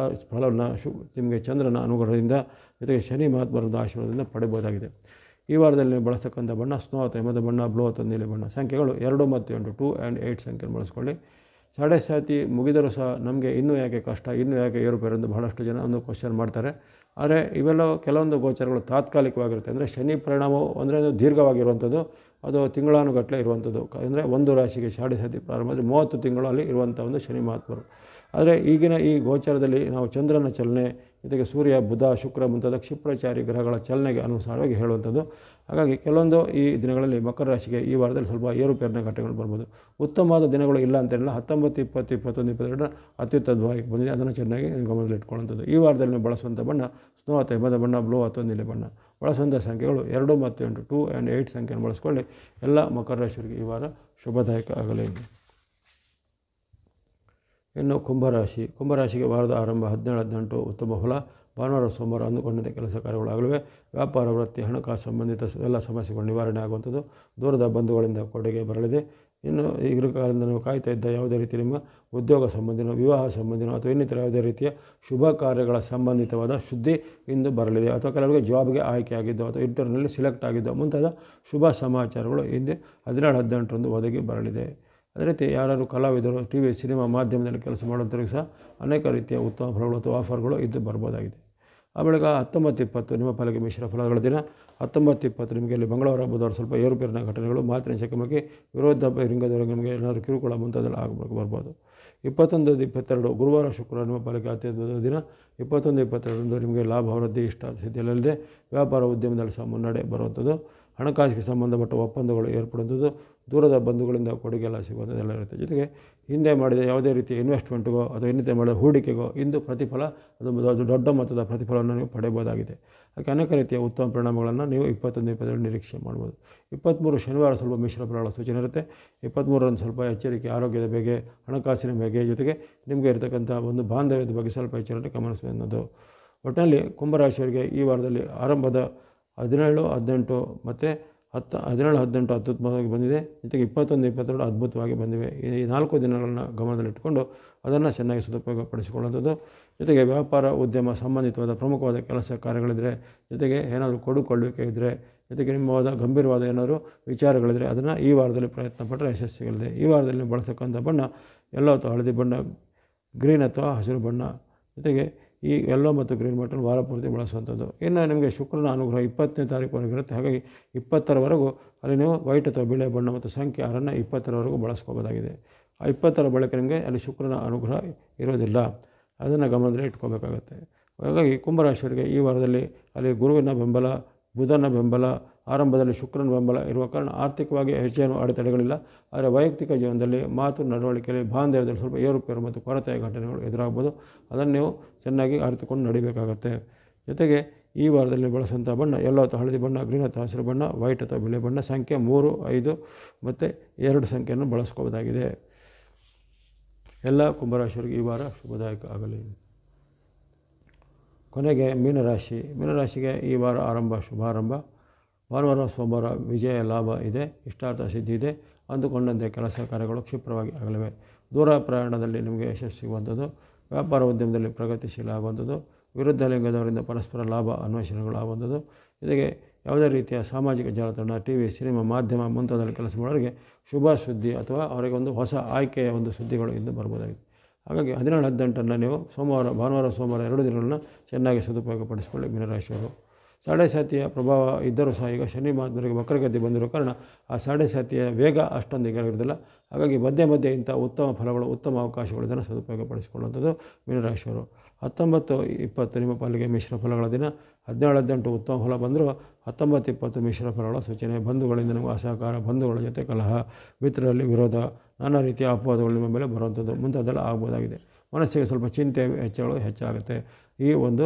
ಫಲವನ್ನು ನಿಮಗೆ ಚಂದ್ರನ ಅನುಗ್ರಹದಿಂದ ಜೊತೆಗೆ ಶನಿ ಮಹಾತ್ಮರದ ಆಶೀರ್ವಾದದಿಂದ ಪಡೆಯಬಹುದಾಗಿದೆ. ಈ ವಾರದಲ್ಲಿ ನೀವು ಬಳಸ್ತಕ್ಕಂಥ ಬಣ್ಣ ಸ್ನೋ ಅಥವಾ ಹಿಮದ ಬಣ್ಣ, ಬ್ಲೂ ಅಥವಾ ನೀಲಿ ಬಣ್ಣ. ಸಂಖ್ಯೆಗಳು 2 ಮತ್ತು 8, 2 and 8 ಸಂಖ್ಯೆಯನ್ನು ಬಳಸ್ಕೊಳ್ಳಿ. ಸಾಡೆ ಸಾತಿ ಮುಗಿದರೂ ಸಹ ನಮಗೆ ಇನ್ನೂ ಯಾಕೆ ಕಷ್ಟ, ಇನ್ನೂ ಯಾಕೆ ಏರುಪೇರು ಎಂದು ಬಹಳಷ್ಟು ಜನ ಒಂದು ಕ್ವಶನ್ ಮಾಡ್ತಾರೆ. ಆದರೆ ಇವೆಲ್ಲ ಕೆಲವೊಂದು ಗೋಚರಗಳು ತಾತ್ಕಾಲಿಕವಾಗಿರುತ್ತೆ. ಅಂದರೆ ಶನಿ ಪರಿಣಾಮವು ಅಂದರೆ ಅದು ದೀರ್ಘವಾಗಿರುವಂಥದ್ದು, ಅದು ತಿಂಗಳಾನುಗಟ್ಟಲೆ ಇರುವಂಥದ್ದು. ಅಂದರೆ ಒಂದು ರಾಶಿಗೆ ಸಾಡೆ ಸಾತಿ ಪ್ರಾರಂಭ ಅಂದರೆ 30 ತಿಂಗಳು ಅಲ್ಲಿ ಇರುವಂಥ ಒಂದು ಶನಿ ಮಹಾತ್ಮರು. ಆದರೆ ಈಗಿನ ಈ ಗೋಚರದಲ್ಲಿ ನಾವು ಚಂದ್ರನ ಚಲನೆ ಜೊತೆಗೆ ಸೂರ್ಯ, ಬುಧ, ಶುಕ್ರ ಮುಂತಾದ ಕ್ಷಿಪ್ರಚಾರಿ ಗ್ರಹಗಳ ಚಲನೆಗೆ ಅನುಸಾರವಾಗಿ ಹೇಳುವಂಥದ್ದು. ಹಾಗಾಗಿ ಕೆಲವೊಂದು ಈ ದಿನಗಳಲ್ಲಿ ಮಕರ ರಾಶಿಗೆ ಈ ವಾರದಲ್ಲಿ ಸ್ವಲ್ಪ ಏರುಪೇರಿನ ಘಟನೆಗಳು ಬರ್ಬೋದು. ಉತ್ತಮವಾದ ದಿನಗಳು ಇಲ್ಲ ಅಂತೇನಿಲ್ಲ. 19, 20, 21, 22 ಅತ್ಯುತ್ತಮವಾಗಿ ಬಂದಿದೆ. ಅದನ್ನು ಚೆನ್ನಾಗಿ ಗಮನದಲ್ಲಿ ಇಟ್ಕೊಳ್ಳುವಂಥದ್ದು. ಈ ವಾರದಲ್ಲಿ ನೀವು ಬಳಸುವಂಥ ಬಣ್ಣ ಸ್ನೋ ಅಥವಾ ಹಿಮದ ಬಣ್ಣ, ಬ್ಲೂ ಅಥವಾ ನೀಲಿ ಬಣ್ಣ. ಬಳಸುವಂಥ ಸಂಖ್ಯೆಗಳು 2 ಮತ್ತು 8, 2 and 8 ಸಂಖ್ಯೆಯನ್ನು ಬಳಸ್ಕೊಳ್ಳಿ. ಎಲ್ಲ ಮಕರ ರಾಶಿಯವರಿಗೆ ಈ ವಾರ ಶುಭದಾಯಕ ಆಗಲಿ. ಇನ್ನು ಕುಂಭರಾಶಿಗೆ ವಾರದ ಆರಂಭ 17, 18 ಉತ್ತಮ ಫಲ. ಭಾನುವಾರ, ಸೋಮವಾರ ಅಂದುಕೊಂಡಂತೆ ಕೆಲಸ ಕಾರ್ಯಗಳಾಗಲಿವೆ. ವ್ಯಾಪಾರ, ವೃತ್ತಿ, ಹಣಕಾಸು ಸಂಬಂಧಿತ ಎಲ್ಲ ಸಮಸ್ಯೆಗಳು ನಿವಾರಣೆ ಆಗುವಂಥದ್ದು. ದೂರದ ಬಂಧುಗಳಿಂದ ಕೊಡುಗೆ ಬರಲಿದೆ. ಇನ್ನು ಈಗಿನ ಕಾಲದಿಂದ ನೀವು ಕಾಯ್ತಾ ಇದ್ದ ಯಾವುದೇ ರೀತಿ ನಿಮ್ಮ ಉದ್ಯೋಗ ಸಂಬಂಧಿನೋ, ವಿವಾಹ ಸಂಬಂಧಿನೋ ಅಥವಾ ಇನ್ನಿತರ ಯಾವುದೇ ರೀತಿಯ ಶುಭ ಕಾರ್ಯಗಳ ಸಂಬಂಧಿತವಾದ ಸುದ್ದಿ ಇಂದು ಬರಲಿದೆ. ಅಥವಾ ಕೆಲವರಿಗೆ ಜಾಬ್ಗೆ ಆಯ್ಕೆ ಆಗಿದ್ದೋ ಅಥವಾ ಇಂಟರ್ವ್ಯೂನಲ್ಲಿ ಸಿಲೆಕ್ಟ್ ಆಗಿದ್ದೋ ಮುಂತಾದ ಶುಭ ಸಮಾಚಾರಗಳು ಹಿಂದೆ 17, 18ರಂದು ಒದಗಿ ಬರಲಿದೆ. ಅದೇ ರೀತಿ ಯಾರು ಕಲಾವಿದರು, TV, ಸಿನಿಮಾ ಮಾಧ್ಯಮದಲ್ಲಿ ಕೆಲಸ ಮಾಡುವಂಥವ್ರಿಗೆ ಸಹ ಅನೇಕ ರೀತಿಯ ಉತ್ತಮ ಫಲಗಳು ಅಥವಾ ಆಫರ್ಗಳು ಇದ್ದು ಬರ್ಬೋದಾಗಿದೆ. ಆ ಬಳಿಕ 19, 20 ನಿಮ್ಮ ಪಾಲಿಗೆ ಮಿಶ್ರ ಫಲಗಳ ದಿನ. 19, 20 ನಿಮಗೆ ಇಲ್ಲಿ ಮಂಗಳವಾರ, ಬುಧವಾರ ಸ್ವಲ್ಪ ಏರುಪೇರಿನ ಘಟನೆಗಳು, ಮಾತಿನ ಚಕಮಕಿ, ವಿರೋಧ ರಿಂಗದವರೆಗೆ ನಿಮಗೆ ಏನಾದರೂ ಕಿರುಕುಳ ಮುಂತಾದೆಲ್ಲ ಬರ್ಬೋದು. 21, 22 ಗುರುವಾರ, ಶುಕ್ರವಾರ ನಿಮ್ಮ ಪಾಲಿಗೆ ಅತ್ಯದ್ಭುತ ದಿನ. 21, 22ರಂದು ನಿಮಗೆ ಲಾಭ, ವೃದ್ಧಿ, ಇಷ್ಟ ಸ್ಥಿತಿಯಲ್ಲಿದೆ. ವ್ಯಾಪಾರ ಉದ್ಯಮದಲ್ಲಿ ಸಹ ಮುನ್ನಡೆ ಬರುವಂಥದ್ದು. ಹಣಕಾಸಿಗೆ ಸಂಬಂಧಪಟ್ಟ ಒಪ್ಪಂದಗಳು ಏರ್ಪಡುವಂಥದ್ದು. ದೂರದ ಬಂಧುಗಳಿಂದ ಕೊಡುಗೆ ಎಲ್ಲ ಸಿಗುವಂಥದ್ದೆಲ್ಲ ಇರುತ್ತೆ. ಜೊತೆಗೆ ಹಿಂದೆ ಮಾಡಿದ ಯಾವುದೇ ರೀತಿಯ ಇನ್ವೆಸ್ಟ್ಮೆಂಟ್ಗೋ ಅಥವಾ ಇನ್ನಿತರ ಮಾಡಿದ ಹೂಡಿಕೆಗೋ ಇಂದು ಪ್ರತಿಫಲ ಅದು ದೊಡ್ಡ ಮೊತ್ತದ ಪ್ರತಿಫಲವನ್ನು ನೀವು ಪಡೆಯಬಹುದಾಗಿದೆ. ಹಾಗೆ ಅನೇಕ ರೀತಿಯ ಉತ್ತಮ ಪರಿಣಾಮಗಳನ್ನು ನೀವು 21-22 ನಿರೀಕ್ಷೆ ಮಾಡ್ಬೋದು. 23 ಶನಿವಾರ ಸ್ವಲ್ಪ ಮಿಶ್ರ ಫಲಗಳ ಸೂಚನೆ ಇರುತ್ತೆ. 23ರಂದು ಸ್ವಲ್ಪ ಎಚ್ಚರಿಕೆ, ಆರೋಗ್ಯದ ಬಗ್ಗೆ, ಹಣಕಾಸಿನ ಬಗ್ಗೆ, ಜೊತೆಗೆ ನಿಮಗೆ ಇರತಕ್ಕಂಥ ಒಂದು ಬಾಂಧವ್ಯದ ಬಗ್ಗೆ ಸ್ವಲ್ಪ ಎಚ್ಚರಿಕೆ ಗಮನಿಸಬೇಕು. ಒಟ್ಟಿನಲ್ಲಿ ಕುಂಭರಾಶಿಯವರಿಗೆ ಈ ವಾರದಲ್ಲಿ ಆರಂಭದ 17, 18 ಮತ್ತು 17, 18 ಅತ್ಯುತ್ತಮವಾಗಿ ಬಂದಿದೆ. ಜೊತೆಗೆ 21, 22 ಅದ್ಭುತವಾಗಿ ಬಂದಿವೆ. ಈ 4 ದಿನಗಳನ್ನು ಗಮನದಲ್ಲಿಟ್ಟುಕೊಂಡು ಅದನ್ನು ಚೆನ್ನಾಗಿ ಸದುಪಯೋಗಪಡಿಸಿಕೊಳ್ಳುವಂಥದ್ದು. ಜೊತೆಗೆ ವ್ಯಾಪಾರ, ಉದ್ಯಮ ಸಂಬಂಧಿತವಾದ ಪ್ರಮುಖವಾದ ಕೆಲಸ ಕಾರ್ಯಗಳಿದ್ದರೆ, ಜೊತೆಗೆ ಏನಾದರೂ ಕೊಡುಕೊಳ್ಳುವಿಕೆ ಇದ್ದರೆ, ಜೊತೆಗೆ ನಿಮ್ಮವಾದ ಗಂಭೀರವಾದ ಏನಾದರೂ ವಿಚಾರಗಳಿದ್ದರೆ ಅದನ್ನು ಈ ವಾರದಲ್ಲಿ ಪ್ರಯತ್ನ ಪಟ್ಟರೆ ಯಶಸ್ಸು ಸಿಗಲಿದೆ. ಈ ವಾರದಲ್ಲಿ ಬಳಸಕ್ಕಂಥ ಬಣ್ಣ ಯೆಲ್ಲೋ ಅಥವಾ ಹಳದಿ ಬಣ್ಣ, ಗ್ರೀನ್ ಅಥವಾ ಹಸಿರು ಬಣ್ಣ, ಜೊತೆಗೆ ಈ ಯೆಲ್ಲೋ ಮತ್ತು ಗ್ರೀನ್ ಬಟನ್ ವಾರ ಪೂರ್ತಿ ಬಳಸುವಂಥದ್ದು. ಇನ್ನು ನಿಮಗೆ ಶುಕ್ರನ ಅನುಗ್ರಹ 20ನೇ ತಾರೀಕುವರೆಗೆ ಇರುತ್ತೆ. ಹಾಗಾಗಿ 20ರವರೆಗೂ ಅಲ್ಲಿ ನೀವು ವೈಟ್ ಅಥವಾ ಬಿಳಿ ಬಣ್ಣ ಮತ್ತು ಸಂಖ್ಯೆ 6ನ್ನು 20ರವರೆಗೂ ಬಳಸ್ಕೋಬೋದಾಗಿದೆ. ಆ 20ರ ಬಳಿಕ ನಿಮಗೆ ಅಲ್ಲಿ ಶುಕ್ರನ ಅನುಗ್ರಹ ಇರೋದಿಲ್ಲ, ಅದನ್ನು ಗಮನದಲ್ಲಿ ಇಟ್ಕೋಬೇಕಾಗತ್ತೆ. ಹಾಗಾಗಿ ಕುಂಭರಾಶಿಯವರಿಗೆ ಈ ವಾರದಲ್ಲಿ ಅಲ್ಲಿ ಗುರುವಿನ ಬೆಂಬಲ, ಬುಧನ ಬೆಂಬಲ, ಆರಂಭದಲ್ಲಿ ಶುಕ್ರನ ಬೆಂಬಲ ಇರುವ ಕಾರಣ ಆರ್ಥಿಕವಾಗಿ ಹೆಚ್ಚೇನು ಅಡೆತಡೆಗಳಿಲ್ಲ. ಆದರೆ ವೈಯಕ್ತಿಕ ಜೀವನದಲ್ಲಿ ಮಾತು, ನಡವಳಿಕೆಯಲ್ಲಿ, ಬಾಂಧವ್ಯದಲ್ಲಿ ಸ್ವಲ್ಪ ಏರುಪೇರು ಮತ್ತು ಕೊರತೆಯ ಘಟನೆಗಳು ಎದುರಾಗ್ಬೋದು. ಅದನ್ನು ನೀವು ಚೆನ್ನಾಗಿ ಅರಿತುಕೊಂಡು ನಡಿಬೇಕಾಗತ್ತೆ. ಜೊತೆಗೆ ಈ ವಾರದಲ್ಲಿ ಬಳಸುವಂಥ ಬಣ್ಣ ಯೆಲ್ಲೋ ಅಥವಾ ಹಳದಿ ಬಣ್ಣ, ಗ್ರೀನ್ ಅಥವಾ ಹಸಿರು ಬಣ್ಣ, ವೈಟ್ ಅಥವಾ ಬಿಳಿ ಬಣ್ಣ, ಸಂಖ್ಯೆ 3, 5 ಮತ್ತು 2 ಸಂಖ್ಯೆಯನ್ನು ಬಳಸ್ಕೋಬೋದಾಗಿದೆ. ಎಲ್ಲ ಕುಂಭರಾಶಿಯವರಿಗೆ ಈ ವಾರ ಶುಭದಾಯಕ ಆಗಲಿ. ಕೊನೆಗೆ ಮೀನರಾಶಿಗೆ ಈ ವಾರ ಶುಭಾರಂಭ. ಭಾನುವಾರ, ಸೋಮವಾರ ವಿಜಯ, ಲಾಭ ಇದೆ, ಇಷ್ಟಾರ್ಥ ಸಿದ್ಧಿ ಇದೆ, ಅಂದುಕೊಂಡಂತೆ ಕೆಲಸ ಕಾರ್ಯಗಳು ಕ್ಷಿಪ್ರವಾಗಿ ಆಗಲಿವೆ. ದೂರ ಪ್ರಯಾಣದಲ್ಲಿ ನಿಮಗೆ ಯಶಸ್ಸು ಸಿಗುವಂಥದ್ದು, ವ್ಯಾಪಾರ ಉದ್ಯಮದಲ್ಲಿ ಪ್ರಗತಿಶೀಲ ಆಗುವಂಥದ್ದು, ವಿರುದ್ಧ ಲಿಂಗದವರಿಂದ ಪರಸ್ಪರ ಲಾಭ ಅನ್ವೇಷಣೆಗಳು ಆಗುವಂಥದ್ದು. ಜೊತೆಗೆ ಯಾವುದೇ ರೀತಿಯ ಸಾಮಾಜಿಕ ಜಾಲತಾಣ, ಟಿವಿ, ಸಿನಿಮಾ, ಮಾಧ್ಯಮ ಮುಂತಾದಲ್ಲಿ ಕೆಲಸ ಮಾಡೋರಿಗೆ ಶುಭ ಸುದ್ದಿ ಅಥವಾ ಅವರಿಗೆ ಒಂದು ಹೊಸ ಆಯ್ಕೆಯ ಒಂದು ಸುದ್ದಿಗಳು ಇಂದು ಬರ್ಬೋದಾಗಿದೆ. ಹಾಗಾಗಿ 17, 18 ನೀವು ಭಾನುವಾರ, ಸೋಮವಾರ 2 ದಿನಗಳನ್ನು ಚೆನ್ನಾಗಿ ಸದುಪಯೋಗಪಡಿಸಿಕೊಳ್ಳಿ ಮೀನರಾಶಿಯವರು. ಸಾಡೆ ಸಾತಿಯ ಪ್ರಭಾವ ಇದ್ದರೂ ಸಹ ಈಗ ಶನಿ ಮಹಾತ್ಮರಿಗೆ ವಕ್ರಗತಿ ಬಂದಿರೋ ಕಾರಣ ಆ ಸಾಡೆ ಸಾತಿಯ ವೇಗ ಅಷ್ಟೊಂದು ಇರೋದಿಲ್ಲ. ಹಾಗಾಗಿ ಮಧ್ಯೆ ಇಂಥ ಉತ್ತಮ ಫಲಗಳು, ಉತ್ತಮ ಅವಕಾಶಗಳು ಇದನ್ನು ಸದುಪಯೋಗಪಡಿಸಿಕೊಳ್ಳುವಂಥದ್ದು ಮೀನರಾಶಿಯವರು. 19, 20 ನಿಮ್ಮ ಪಾಲಿಗೆ ಮಿಶ್ರ ಫಲಗಳ ದಿನ. 17, 18 ಉತ್ತಮ ಫಲ ಬಂದರೂ 19, 20 ಮಿಶ್ರ ಫಲಗಳ ಸೂಚನೆ. ಬಂಧುಗಳಿಂದ ನಿಮಗೆ ಅಸಹಕಾರ, ಬಂಧುಗಳ ಜೊತೆ ಕಲಹ, ಮಿತ್ರರಲ್ಲಿ ವಿರೋಧ, ನಾನಾ ರೀತಿಯ ಅಪವಾದಗಳು ನಿಮ್ಮ ಮೇಲೆ ಬರುವಂಥದ್ದು ಮುಂತಾದೆಲ್ಲ ಆಗ್ಬೋದಾಗಿದೆ. ಮನಸ್ಸಿಗೆ ಸ್ವಲ್ಪ ಚಿಂತೆ ವೆಚ್ಚಗಳು ಹೆಚ್ಚಾಗುತ್ತೆ. ಈ ಒಂದು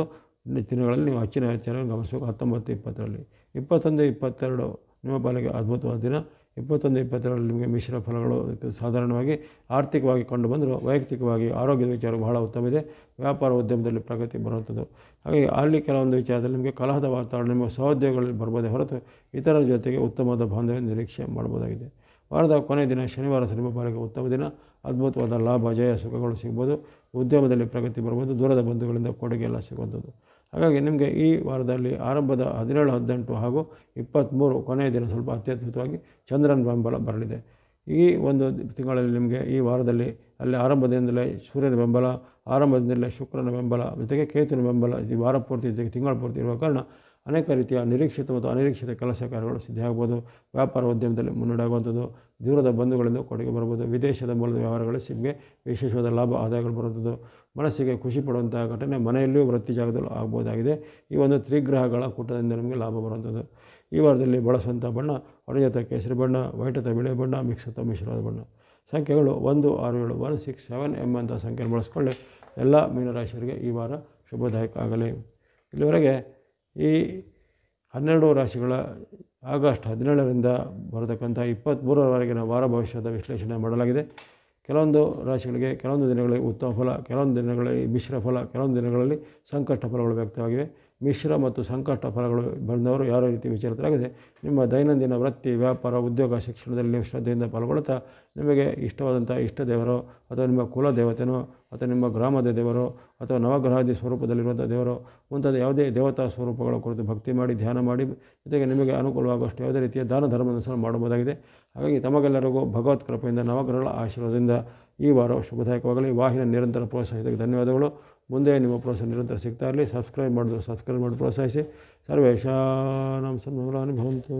ದಿನಗಳಲ್ಲಿ ನೀವು ಹೆಚ್ಚಿನ ವೆಚ್ಚಗಳನ್ನು ಗಮನಿಸಬೇಕು. 19, 20ರಲ್ಲಿ. 21, 22 ನಿಮ್ಮ ಪಾಲಿಗೆ ಅದ್ಭುತವಾದ ದಿನ. 21, 22ರಲ್ಲಿ ನಿಮಗೆ ಮಿಶ್ರ ಫಲಗಳು ಸಾಧಾರಣವಾಗಿ ಆರ್ಥಿಕವಾಗಿ ಕಂಡು ಬಂದರೂ ವೈಯಕ್ತಿಕವಾಗಿ ಆರೋಗ್ಯದ ವಿಚಾರ ಬಹಳ ಉತ್ತಮ ಇದೆ. ವ್ಯಾಪಾರ ಉದ್ಯಮದಲ್ಲಿ ಪ್ರಗತಿ ಬರುವಂಥದ್ದು. ಹಾಗಾಗಿ ಅಲ್ಲಿ ಕೆಲವೊಂದು ವಿಚಾರದಲ್ಲಿ ನಿಮಗೆ ಕಲಹದ ವಾತಾವರಣ ನಿಮ್ಮ ಸಹೋದ್ಯೋಗಗಳಲ್ಲಿ ಬರ್ಬೋದೇ ಹೊರತು ಇತರರ ಜೊತೆಗೆ ಉತ್ತಮವಾದ ಬಾಂಧವ್ಯ ನಿರೀಕ್ಷೆ ಮಾಡ್ಬೋದಾಗಿದೆ. ವಾರದ ಕೊನೆಯ ದಿನ ಶನಿವಾರ ನಿಮ್ಮ ಪಾಲಿಗೆ ಉತ್ತಮ ದಿನ. ಅದ್ಭುತವಾದ ಲಾಭ, ಜಯ, ಸುಖಗಳು ಸಿಗ್ಬೋದು. ಉದ್ಯಮದಲ್ಲಿ ಪ್ರಗತಿ ಬರ್ಬೋದು. ದೂರದ ಬಂಧುಗಳಿಂದ ಕೊಡುಗೆ ಎಲ್ಲ ಸಿಗುವಂಥದ್ದು. ಹಾಗಾಗಿ ನಿಮಗೆ ಈ ವಾರದಲ್ಲಿ ಆರಂಭದ 17, 18 ಹಾಗೂ 23 ಕೊನೆಯ ದಿನ ಸ್ವಲ್ಪ ಅತ್ಯದ್ಭುತವಾಗಿ ಚಂದ್ರನ ಬೆಂಬಲ ಬರಲಿದೆ. ಈ ಒಂದು ತಿಂಗಳಲ್ಲಿ ನಿಮಗೆ ಈ ವಾರದಲ್ಲಿ ಅಲ್ಲಿ ಆರಂಭದಿಂದಲೇ ಸೂರ್ಯನ ಬೆಂಬಲ, ಆರಂಭದಿಂದಲೇ ಶುಕ್ರನ ಬೆಂಬಲ, ಜೊತೆಗೆ ಕೇತುವಿನ ಬೆಂಬಲ ಈ ವಾರ ಪೂರ್ತಿ ಜೊತೆಗೆ ತಿಂಗಳ ಪೂರ್ತಿ ಇರುವ ಕಾರಣ ಅನೇಕ ರೀತಿಯ ನಿರೀಕ್ಷಿತ ಮತ್ತು ಅನಿರೀಕ್ಷಿತ ಕೆಲಸ ಕಾರ್ಯಗಳು ಸಿದ್ಧಿಯಾಗ್ಬೋದು. ವ್ಯಾಪಾರ ಉದ್ಯಮದಲ್ಲಿ ಮುನ್ನಡೆ ಆಗುವಂಥದ್ದು, ದೂರದ ಬಂಧುಗಳಿಂದ ಕೊಡುಗೆ ಬರ್ಬೋದು. ವಿದೇಶದ ಮೂಲದ ವ್ಯವಹಾರಗಳಲ್ಲಿ ನಿಮಗೆ ವಿಶೇಷವಾದ ಲಾಭ, ಆದಾಯಗಳು ಬರುವಂಥದ್ದು. ಮನಸ್ಸಿಗೆ ಖುಷಿ ಪಡುವಂಥ ಘಟನೆ ಮನೆಯಲ್ಲಿಯೂ ವೃತ್ತಿ ಜಾಗದಲ್ಲೂ ಆಗ್ಬೋದಾಗಿದೆ. ಈ ಒಂದು ತ್ರಿಗ್ರಹಗಳ ಕೂಟದಿಂದ ನಿಮಗೆ ಲಾಭ ಬರುವಂಥದ್ದು. ಈ ವಾರದಲ್ಲಿ ಬಳಸುವಂಥ ಬಣ್ಣ ಹೊರಜ ಅಥವಾ ಕೇಸರಿ ಬಣ್ಣ, ವೈಟ್ ಅಥವಾ ಬಿಳಿ ಬಣ್ಣ, ಮಿಕ್ಸ್ ಅಥವಾ ಮಿಶ್ರವಾದ ಬಣ್ಣ. ಸಂಖ್ಯೆಗಳು 1, 6, 7, 1, 6, 7 ಎಂಬಂಥ ಸಂಖ್ಯೆಯನ್ನು ಬಳಸ್ಕೊಳ್ಳಿ. ಎಲ್ಲ ಮೀನರಾಶಿಯವರಿಗೆ ಈ ವಾರ ಶುಭದಾಯಕ ಆಗಲಿ. ಇಲ್ಲಿವರೆಗೆ ಈ 12 ರಾಶಿಗಳ ಆಗಸ್ಟ್ 17ರಿಂದ ಬರತಕ್ಕಂಥ 23ರವರೆಗಿನ ವಾರ ಭವಿಷ್ಯದ ವಿಶ್ಲೇಷಣೆ ಮಾಡಲಾಗಿದೆ. ಕೆಲವೊಂದು ರಾಶಿಗಳಿಗೆ ಕೆಲವೊಂದು ದಿನಗಳಲ್ಲಿ ಉತ್ತಮ ಫಲ, ಕೆಲವೊಂದು ದಿನಗಳಲ್ಲಿ ಮಿಶ್ರ ಫಲ, ಕೆಲವೊಂದು ದಿನಗಳಲ್ಲಿ ಸಂಕಷ್ಟ ಫಲಗಳು ವ್ಯಕ್ತವಾಗಿವೆ. ಮಿಶ್ರ ಮತ್ತು ಸಂಕಷ್ಟ ಫಲಗಳು ಬಂದವರು ಯಾವ ರೀತಿ ವಿಚಲಿತರಾಗಿದೆ, ನಿಮ್ಮ ದೈನಂದಿನ ವೃತ್ತಿ, ವ್ಯಾಪಾರ, ಉದ್ಯೋಗ, ಶಿಕ್ಷಣದಲ್ಲಿ ನೀವು ಶ್ರದ್ಧೆಯಿಂದ ಪಾಲ್ಗೊಳ್ಳುತ್ತಾ ನಿಮಗೆ ಇಷ್ಟವಾದಂಥ ಇಷ್ಟ ದೇವರು ಅಥವಾ ನಿಮ್ಮ ಕುಲ ದೇವತೆನೋ ಅಥವಾ ನಿಮ್ಮ ಗ್ರಾಮದ ದೇವರು ಅಥವಾ ನವಗ್ರಹಾದಿ ಸ್ವರೂಪದಲ್ಲಿರುವಂಥ ದೇವರು ಮುಂತಾದ ಯಾವುದೇ ದೇವತಾ ಸ್ವರೂಪಗಳ ಕುರಿತು ಭಕ್ತಿ ಮಾಡಿ, ಧ್ಯಾನ ಮಾಡಿ, ಜೊತೆಗೆ ನಿಮಗೆ ಅನುಕೂಲವಾಗುವಷ್ಟು ಯಾವುದೇ ರೀತಿಯ ದಾನ ಧರ್ಮದ ಸಹ ಮಾಡಬಹುದಾಗಿದೆ. ಹಾಗಾಗಿ ತಮಗೆಲ್ಲರಿಗೂ ಭಗವತ್ ಕೃಪೆಯಿಂದ, ನವಗ್ರಹಗಳ ಆಶೀರ್ವಾದದಿಂದ ಈ ವಾರ ಶುಭದಾಯಕವಾಗಲಿ. ವಾಹಿನಿಯ ನಿರಂತರ ಪ್ರೋತ್ಸಾಹಕ್ಕೆ ಧನ್ಯವಾದಗಳು. ಮುಂದೆ ನಿಮ್ಮ ಪ್ರೋತ್ಸಾಹ ನಿರಂತರ ಸಿಗ್ತಾ ಇರಲಿ. ಸಬ್ಸ್ಕ್ರೈಬ್ ಮಾಡಿ ಪ್ರೋತ್ಸಾಹಿಸಿ. ಸರ್ವೇಷಾಂ ಸನ್ಮಂಗಳಾನಿ ಭವಂತು.